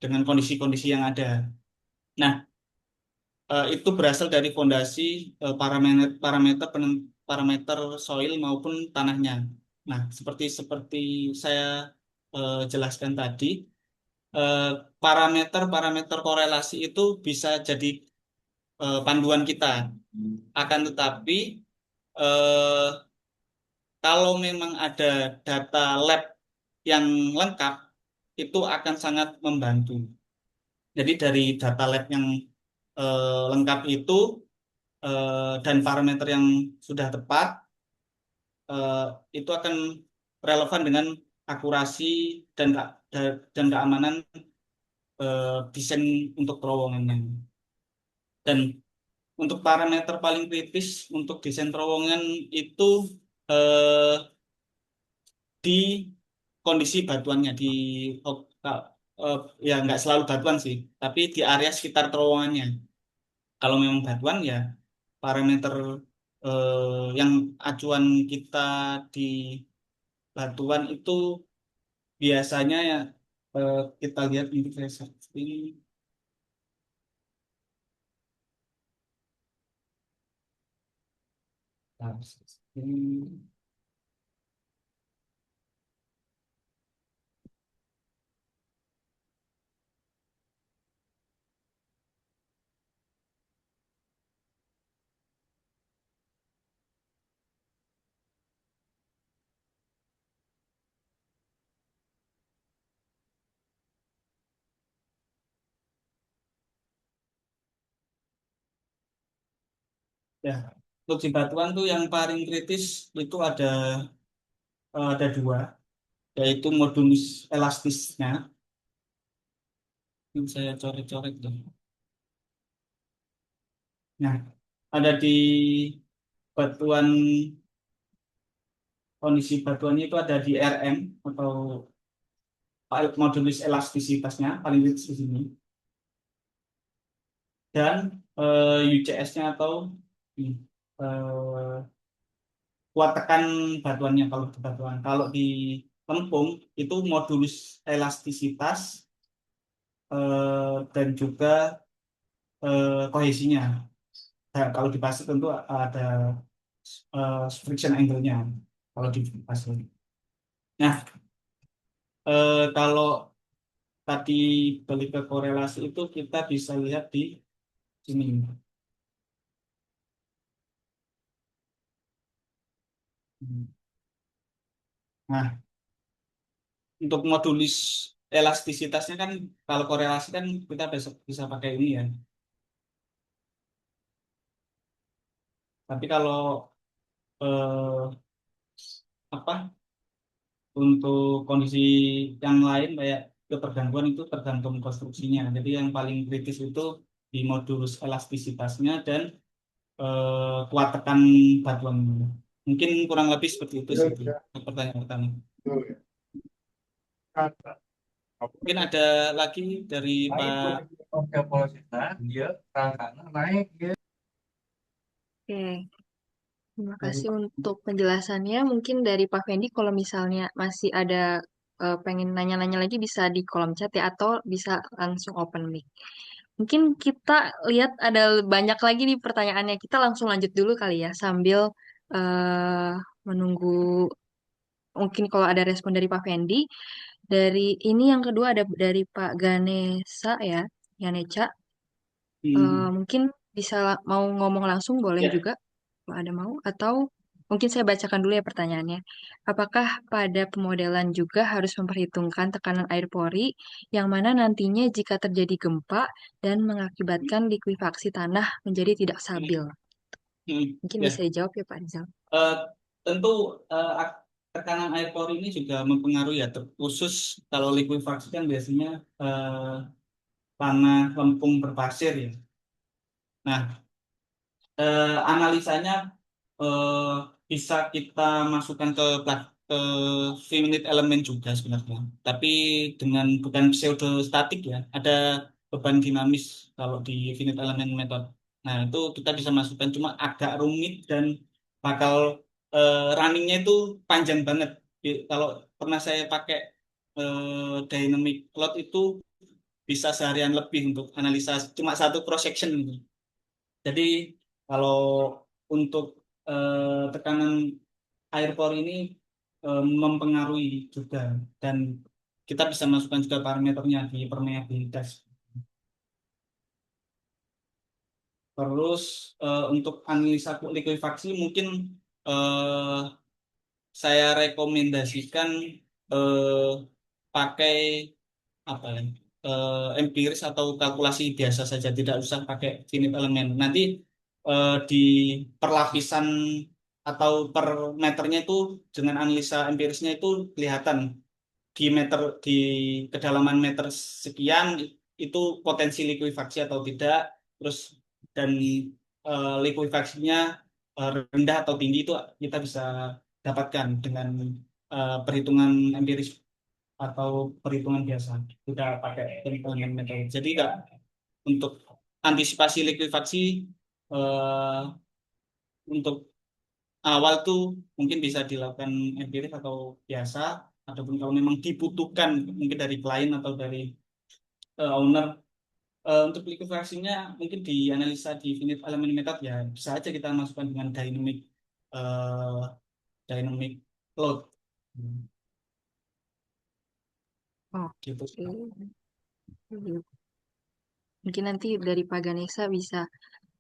Speaker 2: dengan kondisi-kondisi yang ada. Nah, itu berasal dari fondasi parameter parameter parameter soil maupun tanahnya. Nah, seperti seperti saya jelaskan tadi, eh, parameter-parameter korelasi itu bisa jadi panduan kita. Akan tetapi eh, kalau memang ada data lab yang lengkap, itu akan sangat membantu. Jadi dari data lab yang lengkap itu dan parameter yang sudah tepat, eh, itu akan relevan dengan akurasi dan dan keamanan desain untuk terowongannya. Dan untuk parameter paling kritis untuk desain terowongan itu eh, di kondisi batuannya oh, eh, ya nggak selalu batuan sih, tapi di area sekitar terowongannya. Kalau memang batuan ya parameter yang acuan kita di batuan itu biasanya ya kita lihat ini saya searching. Ya, untuk di batuan tuh yang paling kritis itu ada dua, yaitu modulus elastisnya. Ini saya coret-coret tuh. Nah, ada di batuan kondisi batuannya itu ada di RM atau modulus elastisitasnya paling kritis di sini, dan UCS-nya atau eh, kuat tekan batuannya kalau di batuan. Kalau di lempung itu modulus elastisitas dan juga kohesinya. Nah, kalau di pasir tentu ada friction angle-nya kalau di pasir. Nah, kalau tadi balik ke korelasi itu kita bisa lihat di sini. Nah, untuk modulus elastisitasnya kan kalau korelasi kan kita bisa pakai ini ya. Tapi kalau eh, apa untuk kondisi yang lain kayak ketergangguan itu tergantung konstruksinya. Jadi yang paling kritis itu di modulus elastisitasnya dan kuat tekan batuan. Mungkin kurang lebih seperti itu
Speaker 3: Iya,
Speaker 2: sih
Speaker 3: iya.
Speaker 2: pertanyaan pertama.
Speaker 3: Betul, ya. Kan,
Speaker 2: Mungkin ada lagi dari
Speaker 3: lain
Speaker 2: Pak.
Speaker 3: tuh oke polosita dia rangkana naik dia.
Speaker 1: Oke, terima kasih untuk penjelasannya. Mungkin dari Pak Fendi, kalau misalnya masih ada pengen nanya-nanya lagi bisa di kolom chat ya, atau bisa langsung open mic. Mungkin kita lihat ada banyak lagi nih pertanyaannya. Kita langsung lanjut dulu kali ya, sambil eh, menunggu mungkin kalau ada respon dari Pak Fendi. Dari ini yang kedua ada dari Pak Ganesa ya, Ganeca. Mungkin bisa mau ngomong langsung boleh
Speaker 2: Ya.
Speaker 1: juga kalau ada mau, atau mungkin saya bacakan dulu ya pertanyaannya. Apakah pada pemodelan juga harus memperhitungkan tekanan air pori yang mana nantinya jika terjadi gempa dan mengakibatkan likuifaksi tanah menjadi tidak stabil? Mungkin bisa
Speaker 2: Ya.
Speaker 1: dijawab ya Pak Rizal.
Speaker 2: Eh, Tentu tekanan air pori ini juga mempengaruhi ya, khusus kalau likuifaksi kan biasanya tanah lempung berpasir ya. Nah, analisanya eh, bisa kita masukkan ke finite elemen juga sebenarnya. Tapi dengan bukan pseudostatik ya, ada beban dinamis kalau di finite element method. Nah, itu kita bisa masukkan cuma agak rumit dan bakal runningnya itu panjang banget. Kalau pernah saya pakai dynamic plot itu bisa seharian lebih untuk analisa cuma satu cross section gitu. Jadi kalau untuk tekanan air pori ini mempengaruhi juga dan kita bisa masukkan juga parameternya di permeabilitas. Terus untuk analisa likuifaksi mungkin eh, saya rekomendasikan eh, pakai apa ya empiris atau kalkulasi biasa saja, tidak usah pakai finite element. Nanti di perlapisan atau per meternya itu dengan analisa empirisnya itu kelihatan di meter di kedalaman meter sekian itu potensi likuifaksi atau tidak, terus dan likuifaksinya rendah atau tinggi itu kita bisa dapatkan dengan perhitungan empiris atau perhitungan biasa, tidak pakai perhitungan metode. Jadi nggak untuk antisipasi likuifaksi eh, untuk awal tuh mungkin bisa dilakukan empiris atau biasa, ataupun kalau memang dibutuhkan mungkin dari klien atau dari owner untuk likuifaksinya mungkin dianalisa di finite element method ya bisa aja kita masukkan dengan eh, dynamic load. Hmm, gitu.
Speaker 1: Oke. Mungkin nanti dari Pak Ganesa bisa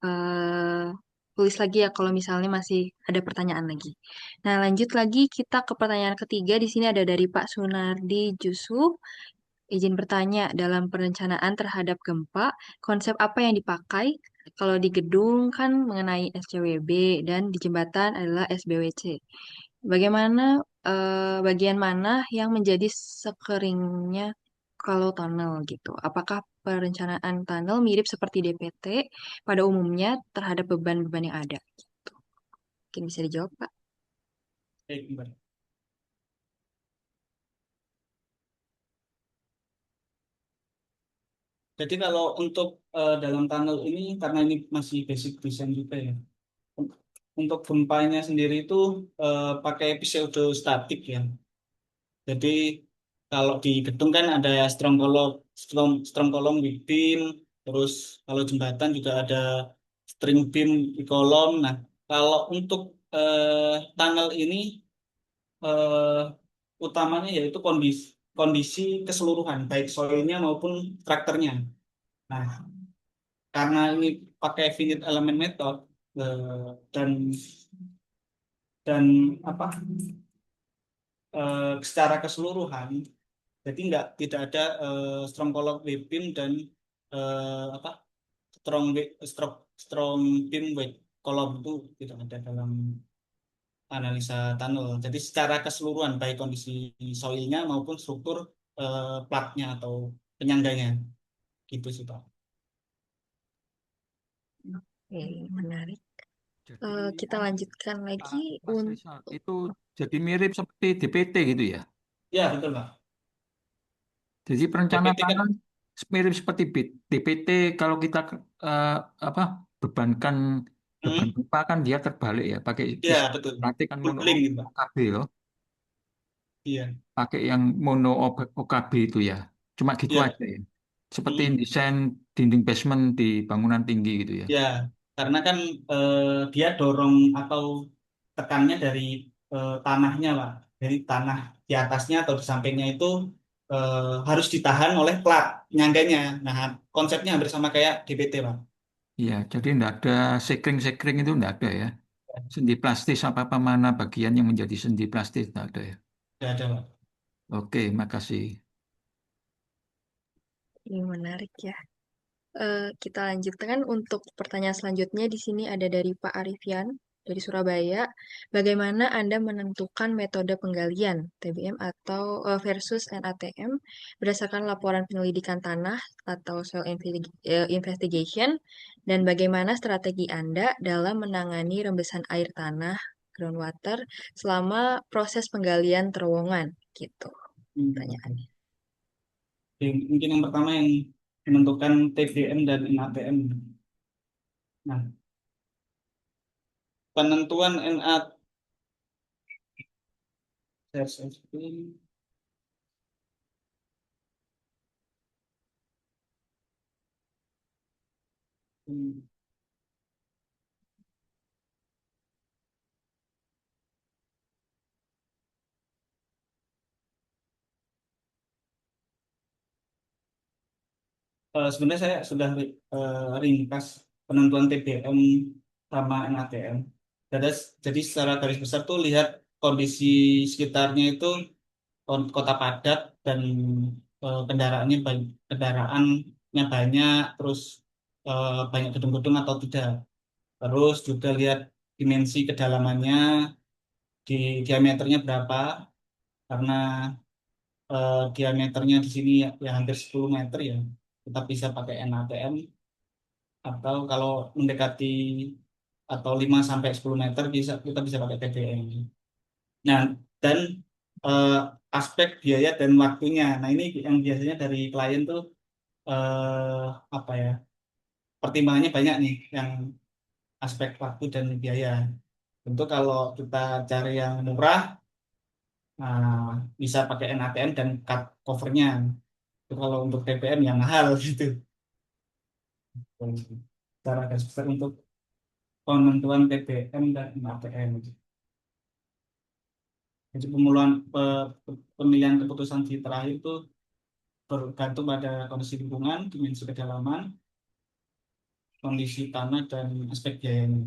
Speaker 1: eh, tulis lagi ya kalau misalnya masih ada pertanyaan lagi. Nah, lanjut lagi kita ke pertanyaan ketiga. Di sini ada dari Pak Sunardi Jusuf. Izin bertanya, dalam perencanaan terhadap gempa, konsep apa yang dipakai? Kalau di gedung kan mengenai SCWB dan di jembatan adalah SBWC. Bagaimana bagian mana yang menjadi sekeringnya kalau tunnel gitu? Apakah perencanaan tunnel mirip seperti DPT pada umumnya terhadap beban-beban yang ada? Mungkin bisa dijawab, Pak.
Speaker 2: Baik, Mbak. Jadi kalau untuk dalam tunnel ini karena ini masih basic design juga ya. Untuk gempanya sendiri itu pakai pseudostatik ya. Jadi kalau di gedung kan ada strong column weak beam, terus kalau jembatan juga ada string beam di kolom. Nah, kalau untuk tunnel ini eh, utamanya yaitu kondisi keseluruhan baik soilnya maupun strukturnya. Nah, karena ini pakai finite element method eh, dan dan apa secara keseluruhan, jadi tidak ada strong column weight beam dan apa strong weight strong strong beam weight column itu tidak ada dalam analisa tunnel. Jadi secara keseluruhan baik kondisi soilnya maupun struktur platnya atau penyangganya gitu sih Pak.
Speaker 1: Oke, menarik.
Speaker 3: Jadi
Speaker 1: Kita lanjutkan lagi
Speaker 3: Mas Rizal,
Speaker 1: untuk
Speaker 3: itu jadi mirip seperti DPT gitu ya.
Speaker 2: Ya betul Pak.
Speaker 3: Jadi perencanaan
Speaker 2: DPT kan
Speaker 3: tanah mirip seperti DPT kalau kita eh, apa bebankan beban
Speaker 2: hmm,
Speaker 3: gempa kan dia terbalik ya pakai
Speaker 2: ya
Speaker 3: istilah
Speaker 2: betul.
Speaker 3: nanti kan
Speaker 2: Full
Speaker 3: mono
Speaker 2: link gitu Pak.
Speaker 3: OKB ya,
Speaker 2: Iya.
Speaker 3: pakai yang mono OKB itu ya. Cuma gitu
Speaker 2: Iya.
Speaker 3: aja ya. Seperti
Speaker 2: Hmm.
Speaker 3: desain dinding basement di bangunan tinggi gitu ya.
Speaker 2: Ya, karena kan dia dorong atau tekannya dari tanahnya, Pak. Dari tanah di atasnya atau di sampingnya itu harus ditahan oleh plat nyangganya. Nah, konsepnya hampir sama kayak DPT, Pak.
Speaker 3: Iya, jadi enggak ada sekring-sekring itu enggak ada ya. Sendi plastis apa-apa mana bagian yang menjadi sendi plastis enggak ada ya.
Speaker 2: Tidak ada, Pak.
Speaker 3: Oke, makasih.
Speaker 1: ini menarik ya. Kita lanjutkan untuk pertanyaan selanjutnya. Di sini ada dari Pak Arifian dari Surabaya. Bagaimana Anda menentukan metode penggalian TBM atau versus NATM berdasarkan laporan penyelidikan tanah atau investigation, dan bagaimana strategi Anda dalam menangani rembesan air tanah groundwater selama proses penggalian terowongan gitu
Speaker 2: Hmm.
Speaker 1: pertanyaannya.
Speaker 2: Oke, mungkin yang pertama yang menentukan TBM dan NATM. Nah, penentuan NA sebenarnya saya sudah ringkas penentuan TBM sama NATM. Jadi, jadi secara garis besar tuh lihat kondisi sekitarnya itu kota padat dan kendaraannya banyak, terus banyak gedung-gedung atau tidak. Terus juga lihat dimensi kedalamannya, di diameternya berapa, karena diameternya di sini ya hampir 10 meter ya. Kita bisa pakai NATM atau kalau mendekati atau 5 sampai 10 meter kita bisa pakai TBM. Nah, dan eh, aspek biaya dan waktunya. Nah, ini yang biasanya dari klien tuh apa ya? Pertimbangannya banyak nih yang aspek waktu dan biaya. Tentu kalau kita cari yang murah, nah, bisa pakai NATM dan cut covernya. Itu kalau untuk TBM yang mahal gitu. Cara garis besar untuk penentuan TBM dan NATM. Jadi pemilihan keputusan di terakhir itu bergantung pada kondisi lingkungan, dimensi kedalaman, kondisi tanah, dan aspek biayanya.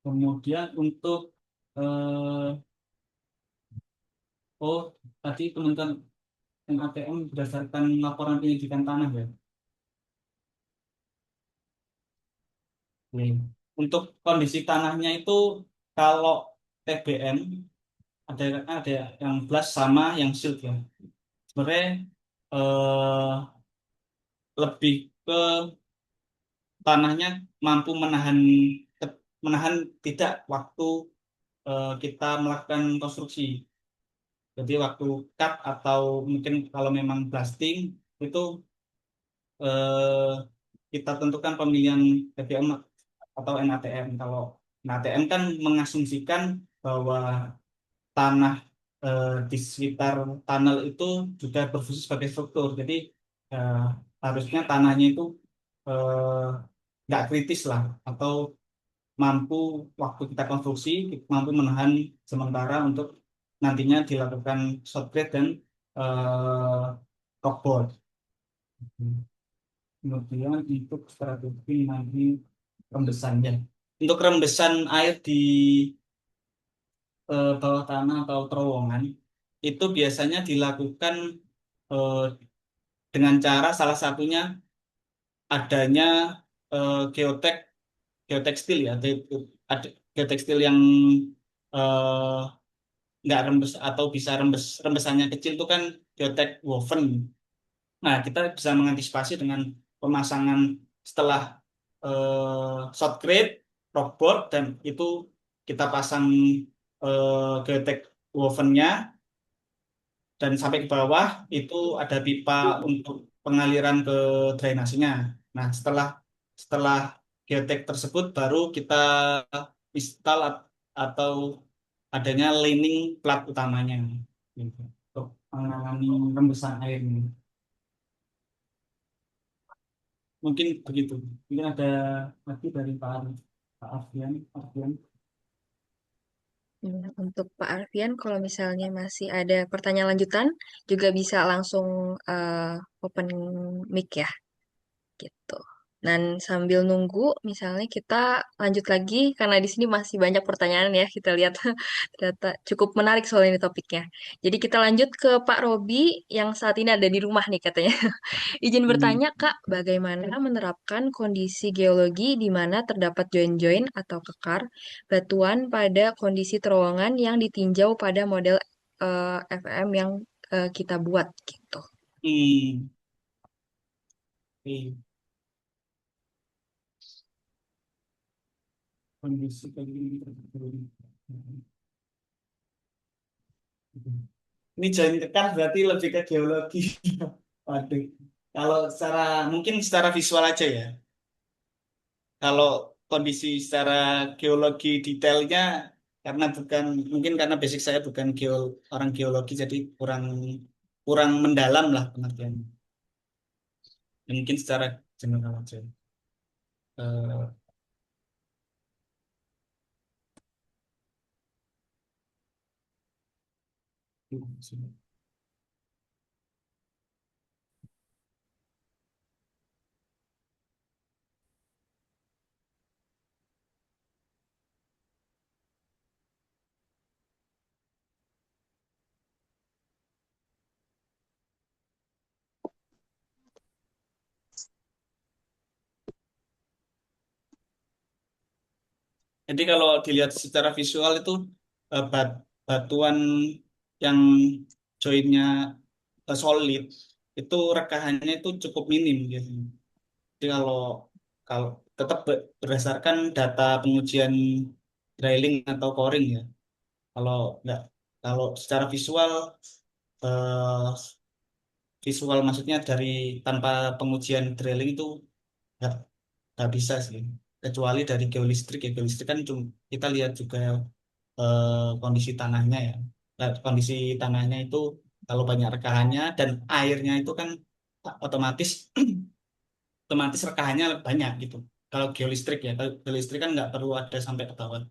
Speaker 2: Kemudian untuk eh, oh tadi penentuan NATM berdasarkan laporan penyelidikan tanah ya. Oke. Untuk kondisi tanahnya itu kalau TBM ada yang blast sama yang silt ya. Sebenarnya eh, lebih ke tanahnya mampu menahan tidak waktu kita melakukan konstruksi. Jadi waktu cut atau mungkin kalau memang blasting itu eh, kita tentukan pemilihan TBM atau NATM. Kalau NATM kan mengasumsikan bahwa tanah di sekitar tunnel itu juga berfungsi sebagai struktur. Jadi eh, harusnya tanahnya itu eh, nggak kritis lah atau mampu waktu kita konstruksi mampu menahan sementara untuk nantinya dilakukan shotcrete dan eh, rockboard. Kemudian untuk strategi nanti rembesannya. Untuk rembesan air di bawah tanah atau terowongan itu biasanya dilakukan eh, dengan cara salah satunya adanya geotek geotekstil ya. geotekstil yang eh, nggak rembes atau bisa rembesannya kecil itu kan geotek woven. Nah, kita bisa mengantisipasi dengan pemasangan setelah shot grade, rockboard, dan itu kita pasang geotek wovennya dan sampai ke bawah itu ada pipa untuk pengaliran ke drainasenya. Nah, setelah setelah geotek tersebut baru kita install atau adanya lining plat utamanya gitu, untuk menangani rembesan air ini. Mungkin begitu. Mungkin ada lagi dari Pak Alfian. Alfian.
Speaker 1: Untuk Pak Arfian, kalau misalnya masih ada pertanyaan lanjutan, juga bisa langsung open mic ya, gitu. Dan sambil nunggu, misalnya kita lanjut lagi, karena di sini masih banyak pertanyaan ya, kita lihat ternyata cukup menarik soal ini topiknya. Jadi kita lanjut ke Pak Robi yang saat ini ada di rumah nih katanya. Izin
Speaker 2: Hmm,
Speaker 1: bertanya, Kak, bagaimana menerapkan kondisi geologi di mana terdapat join-join atau kekar batuan pada kondisi terowongan yang ditinjau pada model FM yang kita buat gitu.
Speaker 2: hmm, oke. Kondisi kayak gini. Ini join tekan berarti lebih ke geologi. Waduh. Kalau secara mungkin secara visual aja ya. Kalau kondisi secara geologi detailnya karena bukan mungkin karena basic saya bukan orang geologi jadi kurang kurang mendalam lah pengertiannya. Ya, mungkin secara general aja. Eh, Jadi kalau dilihat secara visual itu batuan yang joinnya solid itu rekahannya itu cukup minim gitu. Jadi kalau kalau tetap berdasarkan data pengujian drilling atau coring ya. Kalau enggak, kalau secara visual eh, visual maksudnya dari tanpa pengujian drilling itu nggak nggak bisa sih. Kecuali dari geolistrik ya geolistrik kan kita lihat juga kondisi tanahnya ya. Nah, kondisi tanahnya itu kalau banyak rekahannya dan airnya itu kan otomatis otomatis rekahannya banyak gitu. Kalau geolistrik ya, kalau geolistrik kan nggak perlu ada sampai ke bawah.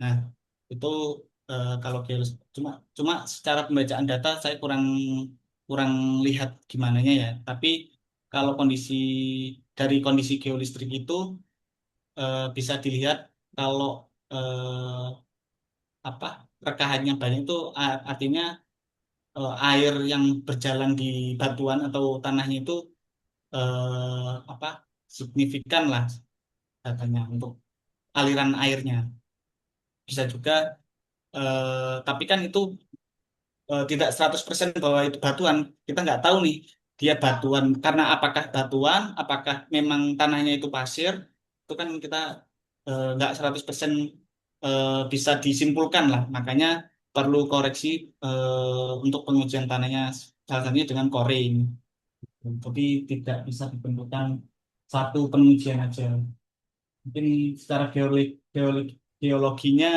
Speaker 2: Nah, itu kalau geolistrik cuma cuma secara pembacaan data saya kurang kurang lihat gimana ya. Tapi kalau dari kondisi geolistrik itu bisa dilihat kalau apa rekahannya banyak itu artinya air yang berjalan di batuan atau tanahnya itu apa signifikan lah katanya untuk aliran airnya bisa juga tapi kan itu tidak 100% bahwa itu batuan kita nggak tahu nih dia batuan karena apakah batuan apakah memang tanahnya itu pasir itu kan kita nggak 100% bisa disimpulkan lah makanya perlu koreksi untuk pengujian tanahnya salah satunya dengan coring tapi tidak bisa ditentukan satu pengujian aja. Mungkin secara geologinya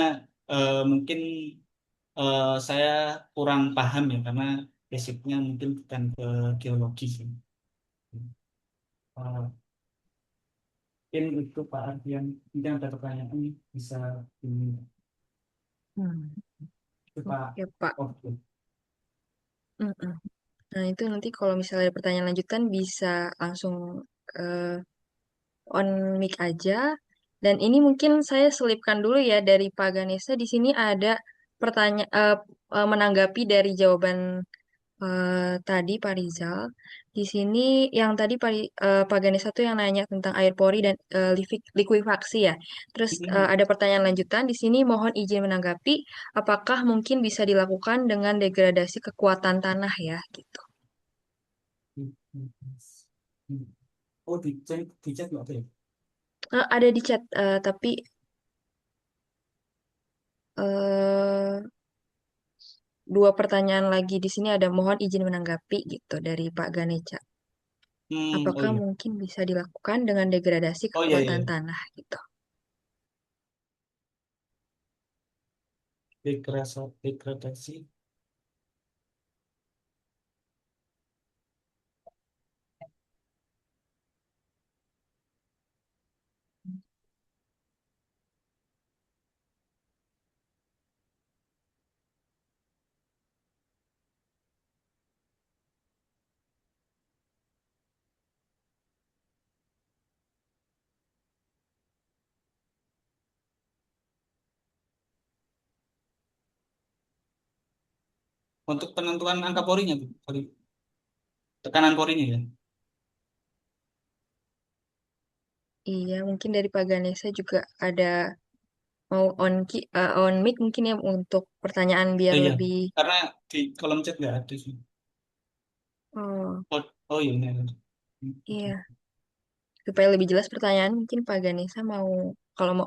Speaker 2: mungkin saya kurang paham ya karena basicnya mungkin bukan ke geologi sih. Mungkin itu Pak Ardian, mungkin ada pertanyaan bisa ini
Speaker 1: Hmm.
Speaker 2: itu Pak.
Speaker 1: Oke, Pak.
Speaker 2: Oke.
Speaker 1: Mm-mm. Nah, itu nanti kalau misalnya ada pertanyaan lanjutan bisa langsung eh, on mic aja. Dan ini mungkin saya selipkan dulu ya dari Pak Ganesha. Di sini ada pertanyaan menanggapi dari jawaban tadi Pak Rizal. Di sini yang tadi Pak Ganesha tuh yang nanya tentang air pori dan likuifaksi ya. Terus
Speaker 2: Hmm.
Speaker 1: ada pertanyaan lanjutan di sini mohon izin menanggapi apakah mungkin bisa dilakukan dengan degradasi kekuatan tanah ya gitu.
Speaker 2: Oh, di chat nggak ada ya?
Speaker 1: Ada di chat tapi eh, dua pertanyaan lagi di sini ada mohon izin menanggapi gitu dari Pak Ganeca.
Speaker 2: Oh
Speaker 1: Apakah
Speaker 2: iya.
Speaker 1: mungkin bisa dilakukan dengan degradasi
Speaker 2: Oh iya,
Speaker 1: kekuatan
Speaker 2: iya.
Speaker 1: tanah gitu.
Speaker 2: Degradasi. Untuk penentuan angka porinya, Bu. Sorry, tekanan porinya ya.
Speaker 1: Iya, mungkin dari Pak Ganesha juga ada mau on mic mungkin ya untuk pertanyaan biar
Speaker 2: Iya,
Speaker 1: lebih
Speaker 2: karena di kolom chat nggak ada sih.
Speaker 1: oh
Speaker 2: Oh iya, ini ada.
Speaker 1: iya supaya lebih jelas pertanyaan mungkin Pak Ganesha mau kalau mau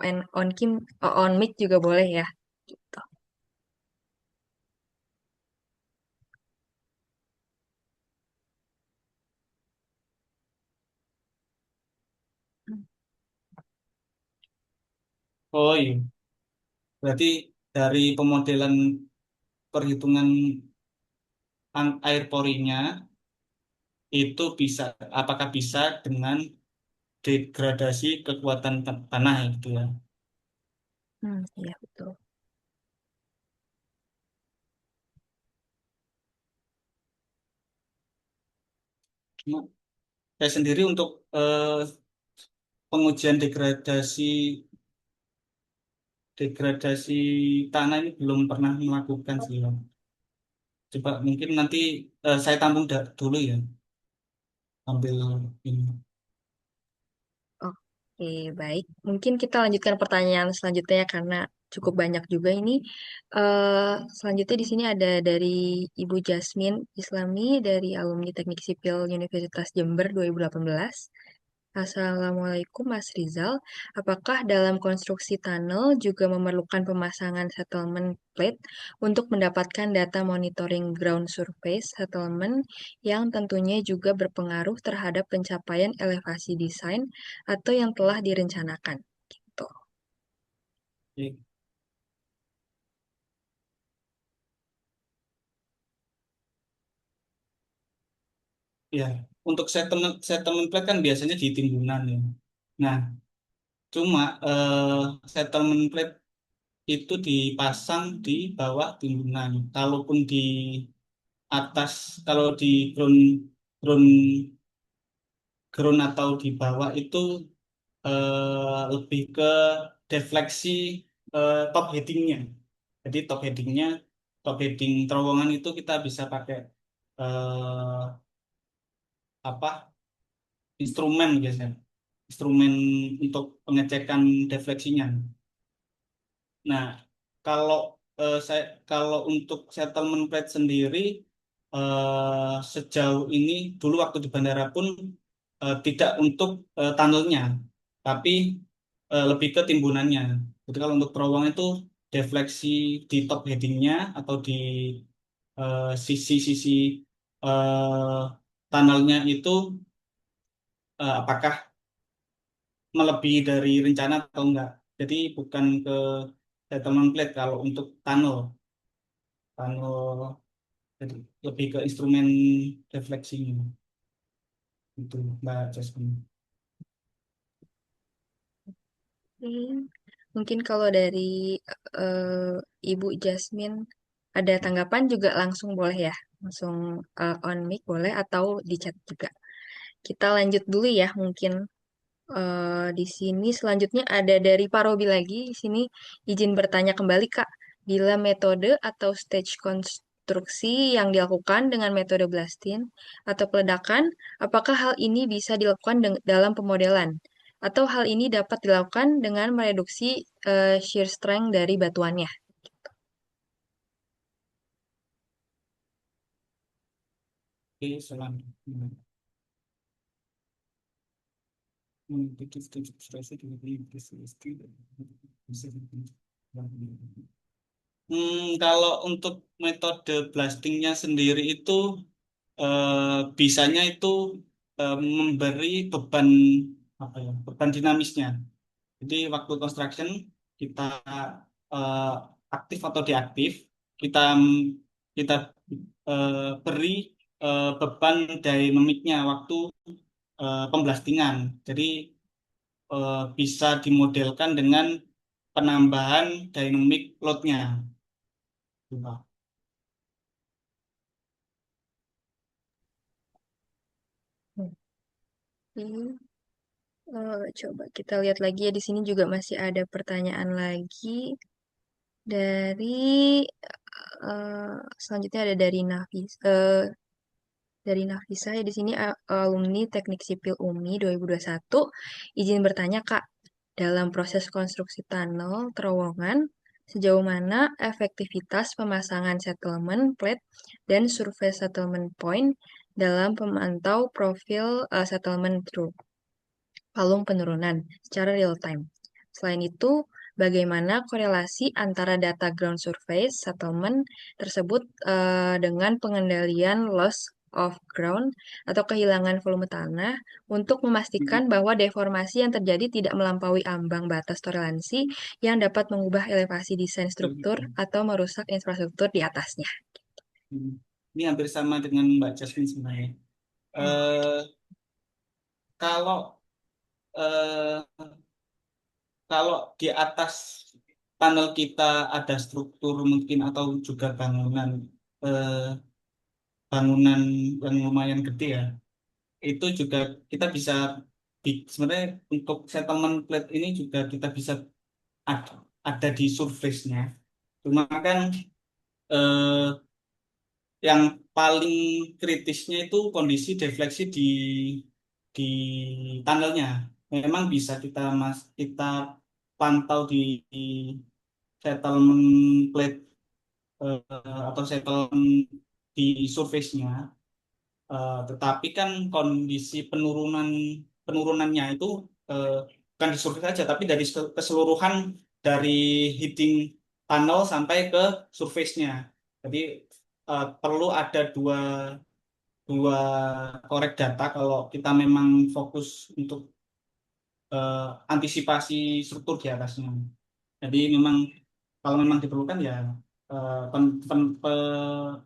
Speaker 1: on mic juga boleh ya gitu.
Speaker 2: Oh iya, berarti dari pemodelan perhitungan air porinya itu bisa, apakah bisa dengan degradasi kekuatan tanah gitu ya.
Speaker 1: Iya betul.
Speaker 2: Cuma saya sendiri untuk pengujian degradasi tanah ini belum pernah melakukan sih, Bang. Coba mungkin nanti saya tampung dulu ya, ambil ini.
Speaker 1: Oke, baik. Mungkin kita lanjutkan pertanyaan selanjutnya ya, karena cukup banyak juga ini. Selanjutnya di sini ada dari Ibu Jasmine Islami dari alumni Teknik Sipil Universitas Jember 2018. Assalamualaikum Mas Rizal. Apakah dalam konstruksi tunnel juga memerlukan pemasangan settlement plate untuk mendapatkan data monitoring ground surface settlement yang tentunya juga berpengaruh terhadap pencapaian elevasi desain atau yang telah direncanakan? Gitu.
Speaker 2: Oke. Ya, untuk settlement plate kan biasanya di timbunan ya. Nah, cuma settlement plate itu dipasang di bawah timbunan. Kalaupun di atas, kalau di ground ground atau di bawah itu lebih ke defleksi top headingnya. Jadi top heading terowongan itu kita bisa pakai eh, apa instrumen biasanya, instrumen untuk pengecekan defleksinya. Nah, kalau kalau untuk settlement plate sendiri sejauh ini dulu waktu di bandara pun tidak untuk tunnelnya, tapi lebih ke timbunannya. Jadi kalau untuk terowongan itu defleksi di top headingnya atau di sisi-sisi tunnelnya itu apakah melebihi dari rencana atau enggak. Jadi bukan ke settlement plate kalau untuk tunnel. Tunnel jadi lebih ke instrumen defleksinya itu Mbak Jasmine.
Speaker 1: Hmm, Mungkin kalau dari eh, Ibu Jasmine ada tanggapan juga langsung boleh ya, langsung on mic boleh atau di chat juga. Kita lanjut dulu ya, mungkin di sini selanjutnya ada dari Pak Robi lagi. Di sini izin bertanya kembali Kak, bila metode atau stage konstruksi yang dilakukan dengan metode blasting atau peledakan, apakah hal ini bisa dilakukan dalam pemodelan? Atau hal ini dapat dilakukan dengan mereduksi shear strength dari batuannya?
Speaker 2: Oke, selanjutnya. Kalau untuk metode blastingnya sendiri itu bisanya itu memberi beban apa ya, beban dinamisnya. Jadi waktu construction kita eh, aktif atau deaktif, kita kita beri beban dinamiknya waktu pemblastingan. Jadi bisa dimodelkan dengan penambahan dynamic load-nya.
Speaker 1: Hmm. Coba kita lihat lagi ya, di sini juga masih ada pertanyaan lagi dari selanjutnya ada dari Nafisa ya, di sini alumni Teknik Sipil UMI 2021. Izin bertanya Kak, dalam proses konstruksi tunnel terowongan, sejauh mana efektivitas pemasangan settlement plate dan survei settlement point dalam memantau profil settlement through palung penurunan secara real time. Selain itu, bagaimana korelasi antara data ground surface settlement tersebut dengan pengendalian loss of ground atau kehilangan volume tanah untuk memastikan bahwa deformasi yang terjadi tidak melampaui ambang batas toleransi yang dapat mengubah elevasi desain struktur atau merusak infrastruktur di atasnya.
Speaker 2: Ini hampir sama dengan Mbak Jasmine sebenarnya. Eh, kalau eh, kalau di atas panel kita ada struktur mungkin atau juga eh, bangunan yang lumayan gede ya, itu juga kita bisa sebenarnya untuk settlement plate ini juga kita bisa ada, ada di surface-nya. Cuma kan eh, yang paling kritisnya itu kondisi defleksi di tunnelnya. Memang bisa kita pantau di settlement plate atau settlement di surface-nya. Tetapi kan kondisi penurunannya itu eh, bukan di surface saja, tapi dari keseluruhan dari heating tunnel sampai ke surface-nya. Jadi perlu ada dua dua korek data kalau kita memang fokus untuk eh, antisipasi struktur di atasnya. Jadi memang kalau memang diperlukan ya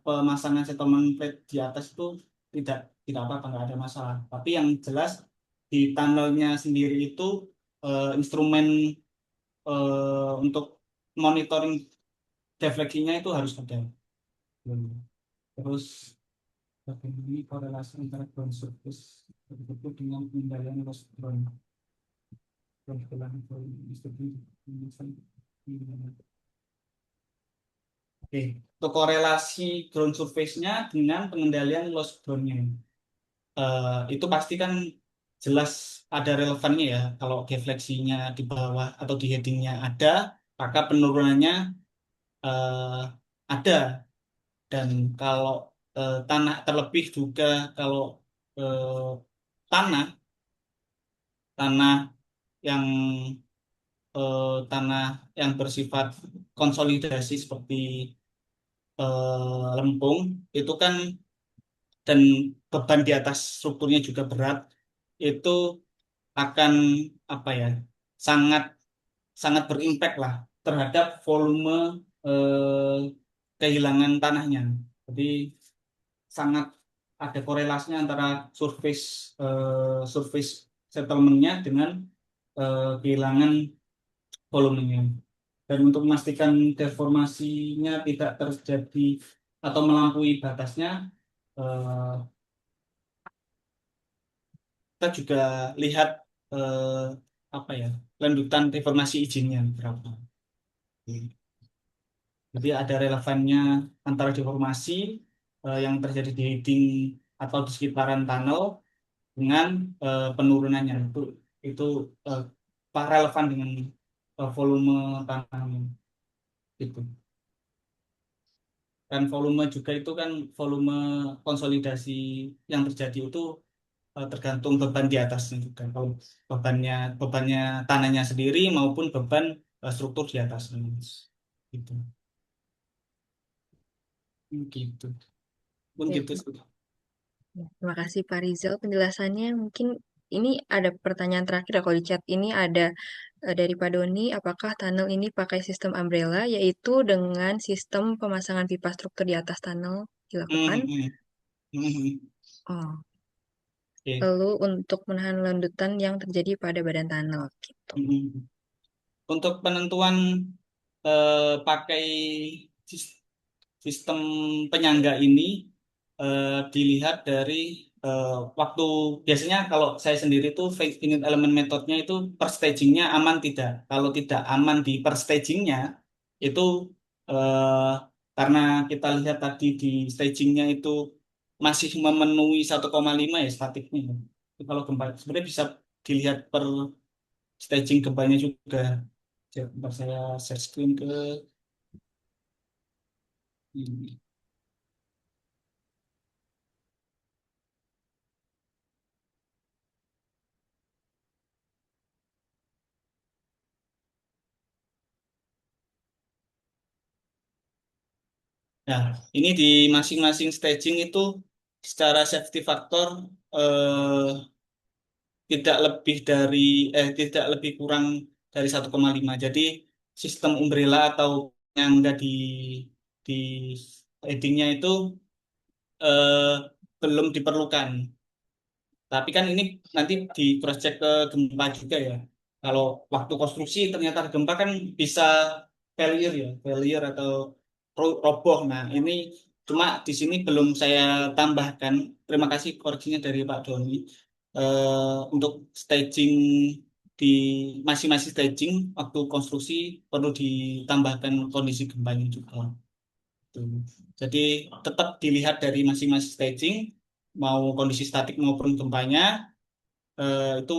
Speaker 2: pemasangan settlement plate di atas itu tidak tidak apa-apa, nggak ada masalah. Tapi yang jelas di tunnelnya sendiri itu instrumen untuk monitoring defleksinya itu harus ada. Terus bagaimana korelasi antara ground surface tersebut dengan pengendalian loss ground. Oke, untuk korelasi ground surface-nya dengan pengendalian loss ground-nya. Itu pasti kan jelas ada relevannya ya. Kalau defleksinya di bawah atau di heading-nya ada, maka penurunannya eh, ada. Dan kalau tanah terlebih juga kalau eh, tanah tanah yang tanah yang bersifat konsolidasi seperti lempung itu kan dan beban di atas strukturnya juga berat itu akan apa ya sangat sangat berimpact lah terhadap volume eh, kehilangan tanahnya. Jadi sangat ada korelasinya antara surface settlementnya dengan kehilangan volumenya. Dan untuk memastikan deformasinya tidak terjadi atau melampaui batasnya, eh, kita juga lihat eh, apa ya lanjutan deformasi izinnya berapa. Jadi ada relevannya antara deformasi yang terjadi di dinding atau di sekitaran tunnel dengan penurunannya itu eh, relevan dengan volume tanahnya itu. Dan volume juga itu kan volume konsolidasi yang terjadi itu tergantung beban di atasnya juga. Kalau bebannya tanahnya sendiri maupun beban struktur di atasnya. Gitu. Gitu. Pun
Speaker 1: Ya,
Speaker 2: gitu sih.
Speaker 1: terima kasih Pak Rizal penjelasannya. Mungkin ini ada pertanyaan terakhir ya, kalau di chat ini ada dari Pak Doni, apakah tunnel ini pakai sistem umbrella, yaitu dengan sistem pemasangan pipa struktur di atas tunnel dilakukan?
Speaker 2: Hmm, hmm, hmm.
Speaker 1: Oh,
Speaker 2: Oke.
Speaker 1: lalu untuk menahan landutan yang terjadi pada badan tunnel gitu.
Speaker 2: Hmm. Untuk penentuan pakai sis- sistem penyangga ini dilihat dari waktu biasanya kalau saya sendiri tuh finite element methodnya itu per stagingnya aman tidak. Kalau tidak aman di per stagingnya itu eh, karena kita lihat tadi di stagingnya itu masih memenuhi 1,5 ya statiknya. Itu kalau gempa sebenarnya bisa dilihat per staging gempanya juga. Coba saya share screen ke ini. Nah, ini di masing-masing staging itu secara safety factor eh, tidak lebih kurang dari 1,5. Jadi sistem umbrella atau yang ada di headingnya itu eh, belum diperlukan. Tapi kan ini nanti di cross check ke gempa juga ya. Kalau waktu konstruksi ternyata ada gempa kan bisa failure atau roboh. Nah, ini cuma di sini belum saya tambahkan. Terima kasih koreksinya dari Pak Doni. Untuk staging di masing-masing staging waktu konstruksi perlu ditambahkan kondisi gempanya juga. Tuh. Jadi tetap dilihat dari masing-masing staging, mau kondisi statik maupun gempanya, itu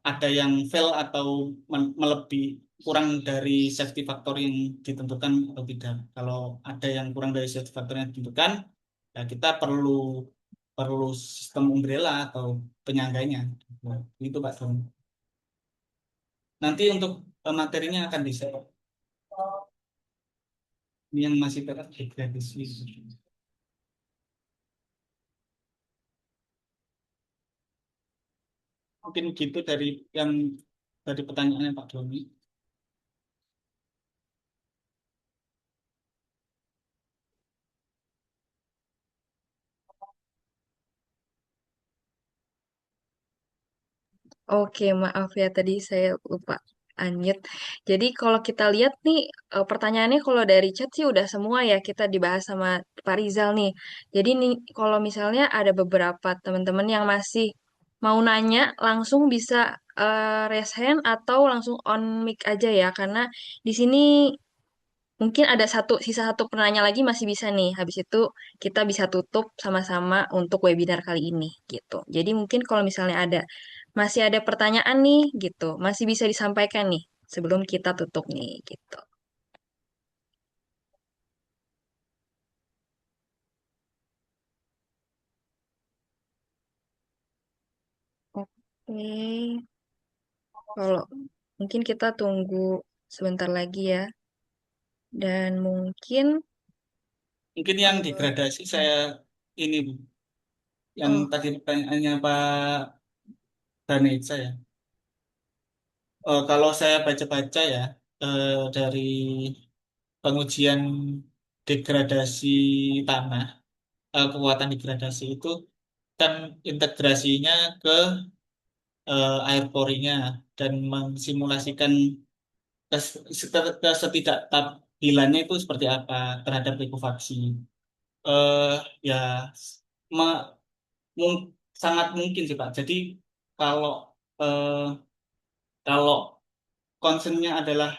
Speaker 2: ada yang fail atau melebihi kurang dari safety factor yang ditentukan atau tidak. Kalau ada yang kurang dari safety factor yang ditentukan, ya kita perlu perlu sistem umbrella atau penyangganya. Nah, itu Pak Don. Nanti untuk materinya akan bisa. Ini yang masih terdegradasi. Mungkin gitu yang dari pertanyaannya Pak Doni.
Speaker 1: Oke, maaf ya tadi saya lupa unmute. Jadi kalau kita lihat nih pertanyaannya kalau dari chat sih udah semua ya kita dibahas sama Pak Rizal nih. Jadi nih kalau misalnya ada beberapa teman-teman yang masih mau nanya langsung bisa raise hand atau langsung on mic aja ya karena di sini mungkin ada sisa satu penanya lagi masih bisa nih. Habis itu kita bisa tutup sama-sama untuk webinar kali ini gitu. Jadi mungkin kalau misalnya masih ada pertanyaan nih gitu, masih bisa disampaikan nih sebelum kita tutup nih gitu. Oke, kalau mungkin kita tunggu sebentar lagi ya. Dan mungkin
Speaker 2: Mungkin yang
Speaker 1: eh,
Speaker 2: degradasi saya ini Bu, yang
Speaker 1: oh,
Speaker 2: tadi pertanyaannya Pak Danitza ya. Kalau saya baca-baca ya dari pengujian degradasi tanah, kekuatan degradasi itu kan integrasinya ke air porinya dan mensimulasikan ketidakstabilannya itu seperti apa terhadap likuifaksi. Eh ya me- mung- sangat mungkin sih Pak. Jadi kalau eh, kalau concernnya adalah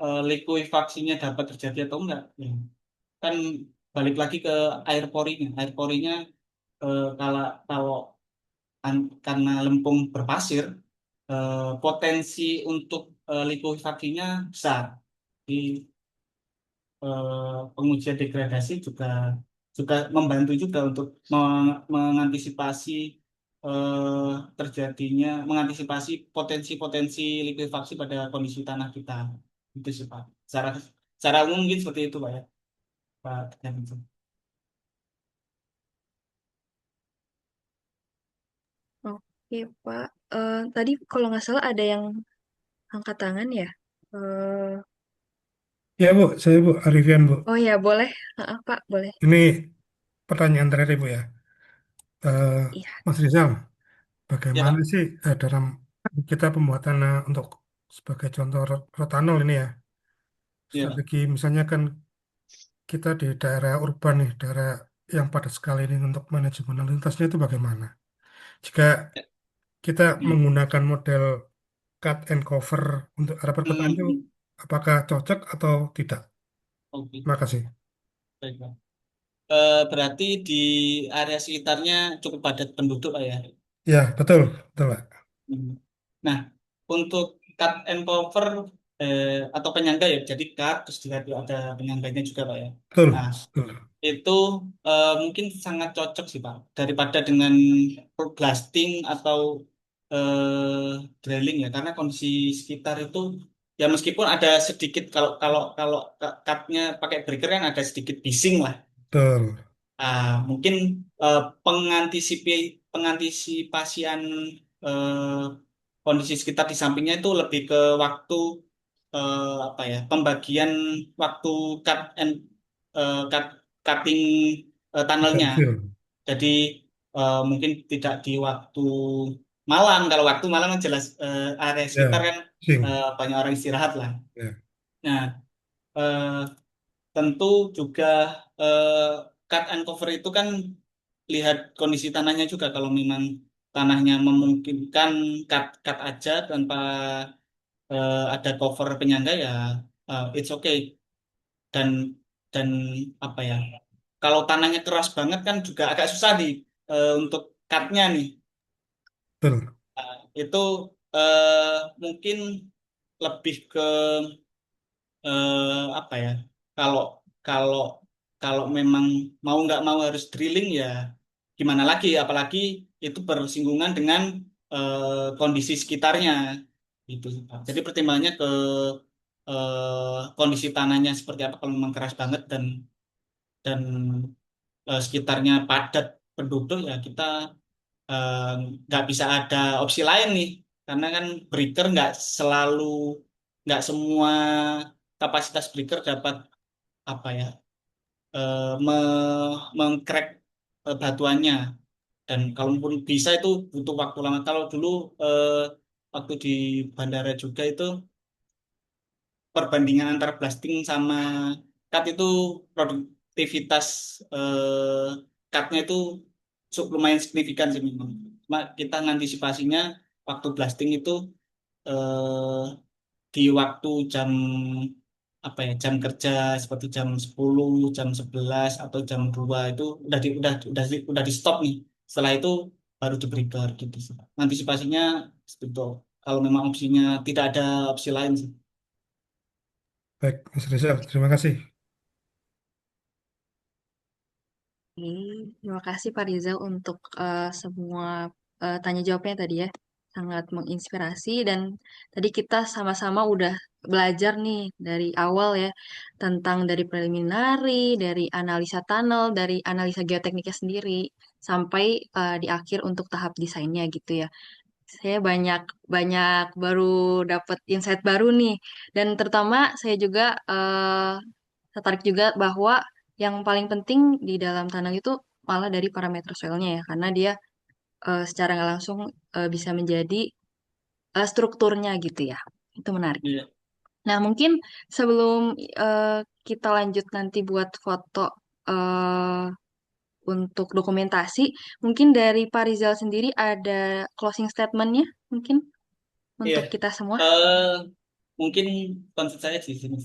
Speaker 2: likuifaksinya dapat terjadi atau enggak. Ya. Kan balik lagi ke air porinya. Air porinya kalau kalau karena lempung berpasir, potensi untuk likuifaksinya besar. Di pengujian degradasi juga juga membantu juga untuk mengantisipasi mengantisipasi potensi-potensi likuifaksi pada kondisi tanah kita. Itu sih Pak. Secara umum mungkin seperti itu Pak ya. Pak Teguh.
Speaker 1: Oke, Pak. Tadi kalau nggak salah ada yang angkat tangan ya? Eh,
Speaker 4: Ya Bu, saya Bu, Arifian Bu.
Speaker 1: oh ya, boleh. Pak, boleh.
Speaker 4: Ini pertanyaan terakhir Bu ya. Eh,
Speaker 1: Iya.
Speaker 4: Mas Rizal,
Speaker 2: Ya
Speaker 4: bagaimana
Speaker 2: Pak.
Speaker 4: sih dalam kita pembuatan untuk sebagai contoh rotanol ini ya,
Speaker 2: Ya Pak.
Speaker 4: strategi misalnya kan kita di daerah urban nih, daerah yang padat sekali ini untuk manajemen lalu lintasnya itu bagaimana? Jika kita
Speaker 2: Hmm.
Speaker 4: menggunakan model cut and cover untuk area perkotaan itu,
Speaker 2: Hmm.
Speaker 4: apakah cocok atau tidak?
Speaker 2: Oke.
Speaker 4: Terima kasih.
Speaker 2: Baik, Pak. Berarti di area sekitarnya cukup padat penduduk Pak ya.
Speaker 4: Ya, betul, betul Pak.
Speaker 2: Hmm. Nah, untuk cut and cover atau penyangga ya, jadi cut terus juga ada penyangganya juga Pak ya. Nah,
Speaker 4: Betul, betul,
Speaker 2: itu mungkin sangat cocok sih Pak daripada dengan blasting atau drilling ya, karena kondisi sekitar itu ya meskipun ada sedikit kalau kalau kalau cutnya pakai breaker kan ada sedikit bising lah.
Speaker 4: betul.
Speaker 2: Mungkin pengantisipasian eh, kondisi sekitar di sampingnya itu lebih ke waktu apa ya pembagian waktu cut and cut cutting tunnelnya.
Speaker 4: Betul.
Speaker 2: Jadi mungkin tidak di waktu malam. Kalau waktu malam kan jelas area sekitar
Speaker 4: Ya,
Speaker 2: kan
Speaker 4: sing.
Speaker 2: banyak orang istirahat lah.
Speaker 4: Ya,
Speaker 2: Nah, eh, tentu juga eh, cut and cover itu kan lihat kondisi tanahnya juga. Kalau memang tanahnya memungkinkan cut cut aja tanpa ada cover penyangga ya it's okay. Dan dan apa ya? Kalau tanahnya keras banget kan juga agak susah nih untuk cutnya nih.
Speaker 4: betul,
Speaker 2: Itu mungkin lebih ke apa ya? Kalau kalau kalau memang mau nggak mau harus drilling ya gimana lagi? Apalagi itu bersinggungan dengan kondisi sekitarnya gitu. Pak. Jadi pertimbangannya ke kondisi tanahnya seperti apa. Kalau memang keras banget dan sekitarnya padat penduduk ya kita eh, nggak bisa ada opsi lain nih karena kan breaker nggak semua kapasitas breaker dapat apa ya mengcrack batuannya dan kalaupun bisa itu butuh waktu lama kalau dulu eh, waktu di bandara juga itu perbandingan antara blasting sama cut itu produktivitas cutnya itu lumayan signifikan sih memang. Cuma kita ngantisipasinya waktu blasting itu eh, di waktu jam apa ya jam kerja seperti jam 10, jam 11 atau jam 2 itu udah di stop nih. Setelah itu baru di breaker gitu sih. Antisipasinya seperti itu. Kalau memang opsinya tidak ada opsi lain sih.
Speaker 4: baik Mas Rizal, terima kasih.
Speaker 1: Oke, terima kasih Pak Rizal untuk semua tanya jawabnya tadi ya. Sangat menginspirasi dan tadi kita sama-sama udah belajar nih dari awal ya tentang dari preliminary, dari analisa tunnel, dari analisa geotekniknya sendiri sampai di akhir untuk tahap desainnya gitu ya. Saya banyak banyak baru dapat insight baru nih dan terutama saya juga tertarik juga bahwa yang paling penting di dalam tanah itu malah dari parameter soilnya ya, karena dia secara nggak langsung bisa menjadi strukturnya gitu ya. Itu menarik.
Speaker 2: Iya.
Speaker 1: Nah, mungkin sebelum kita lanjut nanti buat foto eh, untuk dokumentasi, mungkin dari Pak Rizal sendiri ada closing statement-nya mungkin untuk
Speaker 2: Iya.
Speaker 1: kita semua.
Speaker 2: Eh, mungkin konsep saya di sini.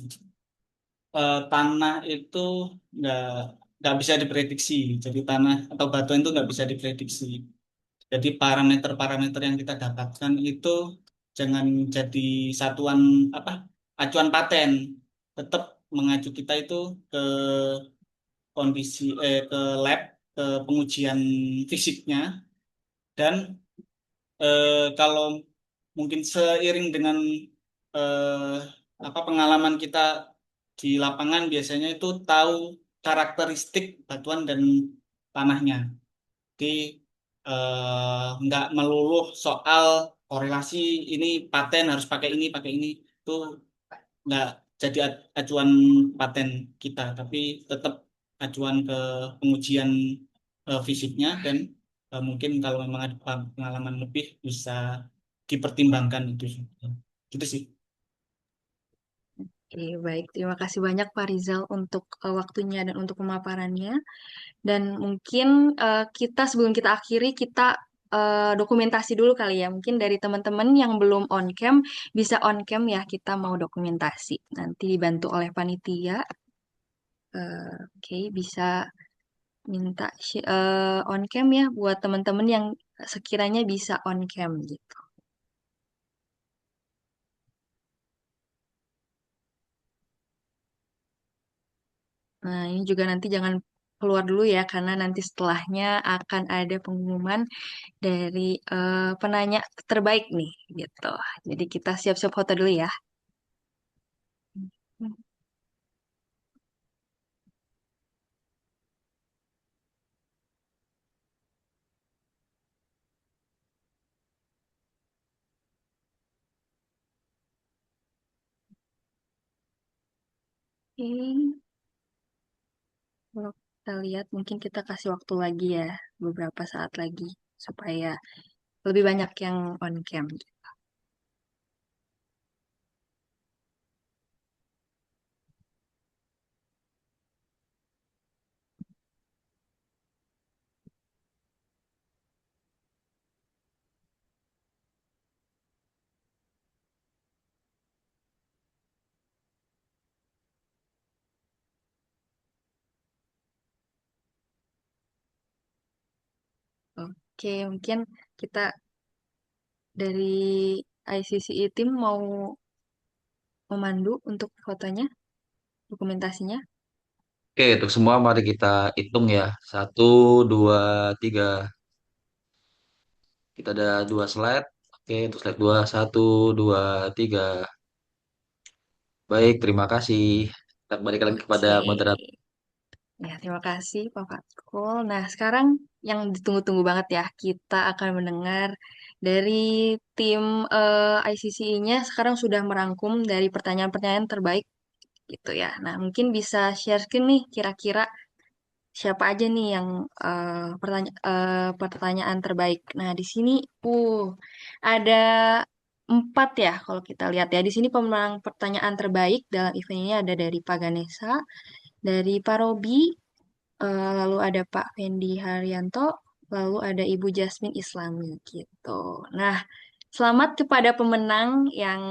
Speaker 2: Tanah itu nggak nggak bisa diprediksi. Jadi tanah atau batuan itu nggak bisa diprediksi. Jadi parameter-parameter yang kita dapatkan itu jangan jadi satuan apa acuan paten. Tetap mengacu kita itu ke kondisi ke lab, ke pengujian fisiknya dan kalau mungkin seiring dengan eh, apa pengalaman kita di lapangan biasanya itu tahu karakteristik batuan dan tanahnya. Jadi nggak melulu soal korelasi ini paten harus pakai ini itu nggak jadi acuan paten kita, tapi tetap acuan ke pengujian fisiknya dan mungkin kalau memang ada pengalaman lebih bisa dipertimbangkan itu. Gitu sih.
Speaker 1: Oke, baik. Terima kasih banyak Pak Rizal untuk waktunya dan untuk pemaparannya. Dan mungkin kita sebelum kita akhiri, kita dokumentasi dulu kali ya. Mungkin dari teman-teman yang belum on cam, bisa on cam ya, kita mau dokumentasi. Nanti dibantu oleh panitia. Oke, bisa minta on cam ya buat teman-teman yang sekiranya bisa on cam gitu. Nah, ini juga nanti jangan keluar dulu ya, karena nanti setelahnya akan ada pengumuman dari penanya terbaik nih, gitu. Jadi kita siap-siap foto dulu ya. Oke, kalau kita lihat mungkin kita kasih waktu lagi ya, beberapa saat lagi, supaya lebih banyak yang on cam. Oke, mungkin kita dari ICCI tim mau memandu untuk fotonya, dokumentasinya.
Speaker 5: Oke, untuk semua mari kita hitung ya. Satu, dua, tiga. Kita ada dua slide. Oke, untuk slide dua, satu, dua, tiga. Baik, terima kasih. Kita kembalikan lagi kepada
Speaker 1: Oke,
Speaker 5: moderator.
Speaker 1: ya terima kasih Pak Fatkul. Nah, sekarang yang ditunggu-tunggu banget ya, kita akan mendengar dari tim ICCI-nya sekarang sudah merangkum dari pertanyaan-pertanyaan terbaik gitu ya. Nah, mungkin bisa share screen nih kira-kira siapa aja nih yang pertanyaan terbaik. Nah, di sini ada 4 ya kalau kita lihat ya. Di sini pemenang pertanyaan terbaik dalam event ini ada dari Pak Ganesa, dari Pak Robi, lalu ada Pak Fendi Haryanto, lalu ada Ibu Jasmine Islami gitu. Nah, selamat kepada pemenang yang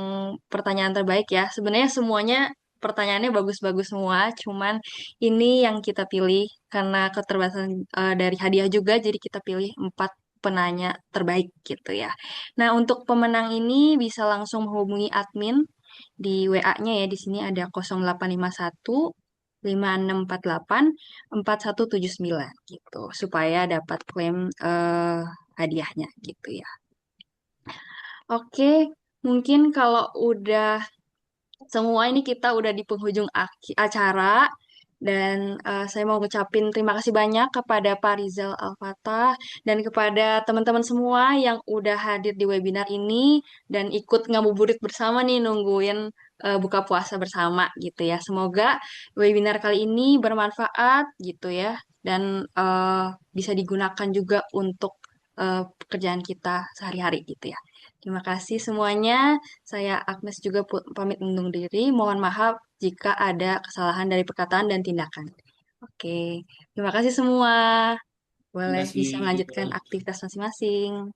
Speaker 1: pertanyaan terbaik ya. Sebenarnya semuanya pertanyaannya bagus-bagus semua, cuman ini yang kita pilih karena keterbatasan dari hadiah juga, jadi kita pilih 4 penanya terbaik gitu ya. Nah, untuk pemenang ini bisa langsung menghubungi admin di WA-nya ya. Di sini ada 0851 5648 4179 gitu supaya dapat klaim hadiahnya gitu ya. Oke, mungkin kalau udah semua ini kita udah di penghujung acara dan saya mau ngucapin terima kasih banyak kepada Pak Rizal Al-Fatah dan kepada teman-teman semua yang udah hadir di webinar ini dan ikut ngabuburit bersama nih nungguin buka puasa bersama gitu ya. Semoga webinar kali ini bermanfaat gitu ya dan bisa digunakan juga untuk pekerjaan kita sehari-hari gitu ya. Terima kasih semuanya. Saya Agnes juga pamit undur diri. Mohon maaf jika ada kesalahan dari perkataan dan tindakan. Oke, terima kasih semua.
Speaker 2: Terima
Speaker 1: Boleh
Speaker 2: kasih.
Speaker 1: bisa melanjutkan aktivitas masing-masing.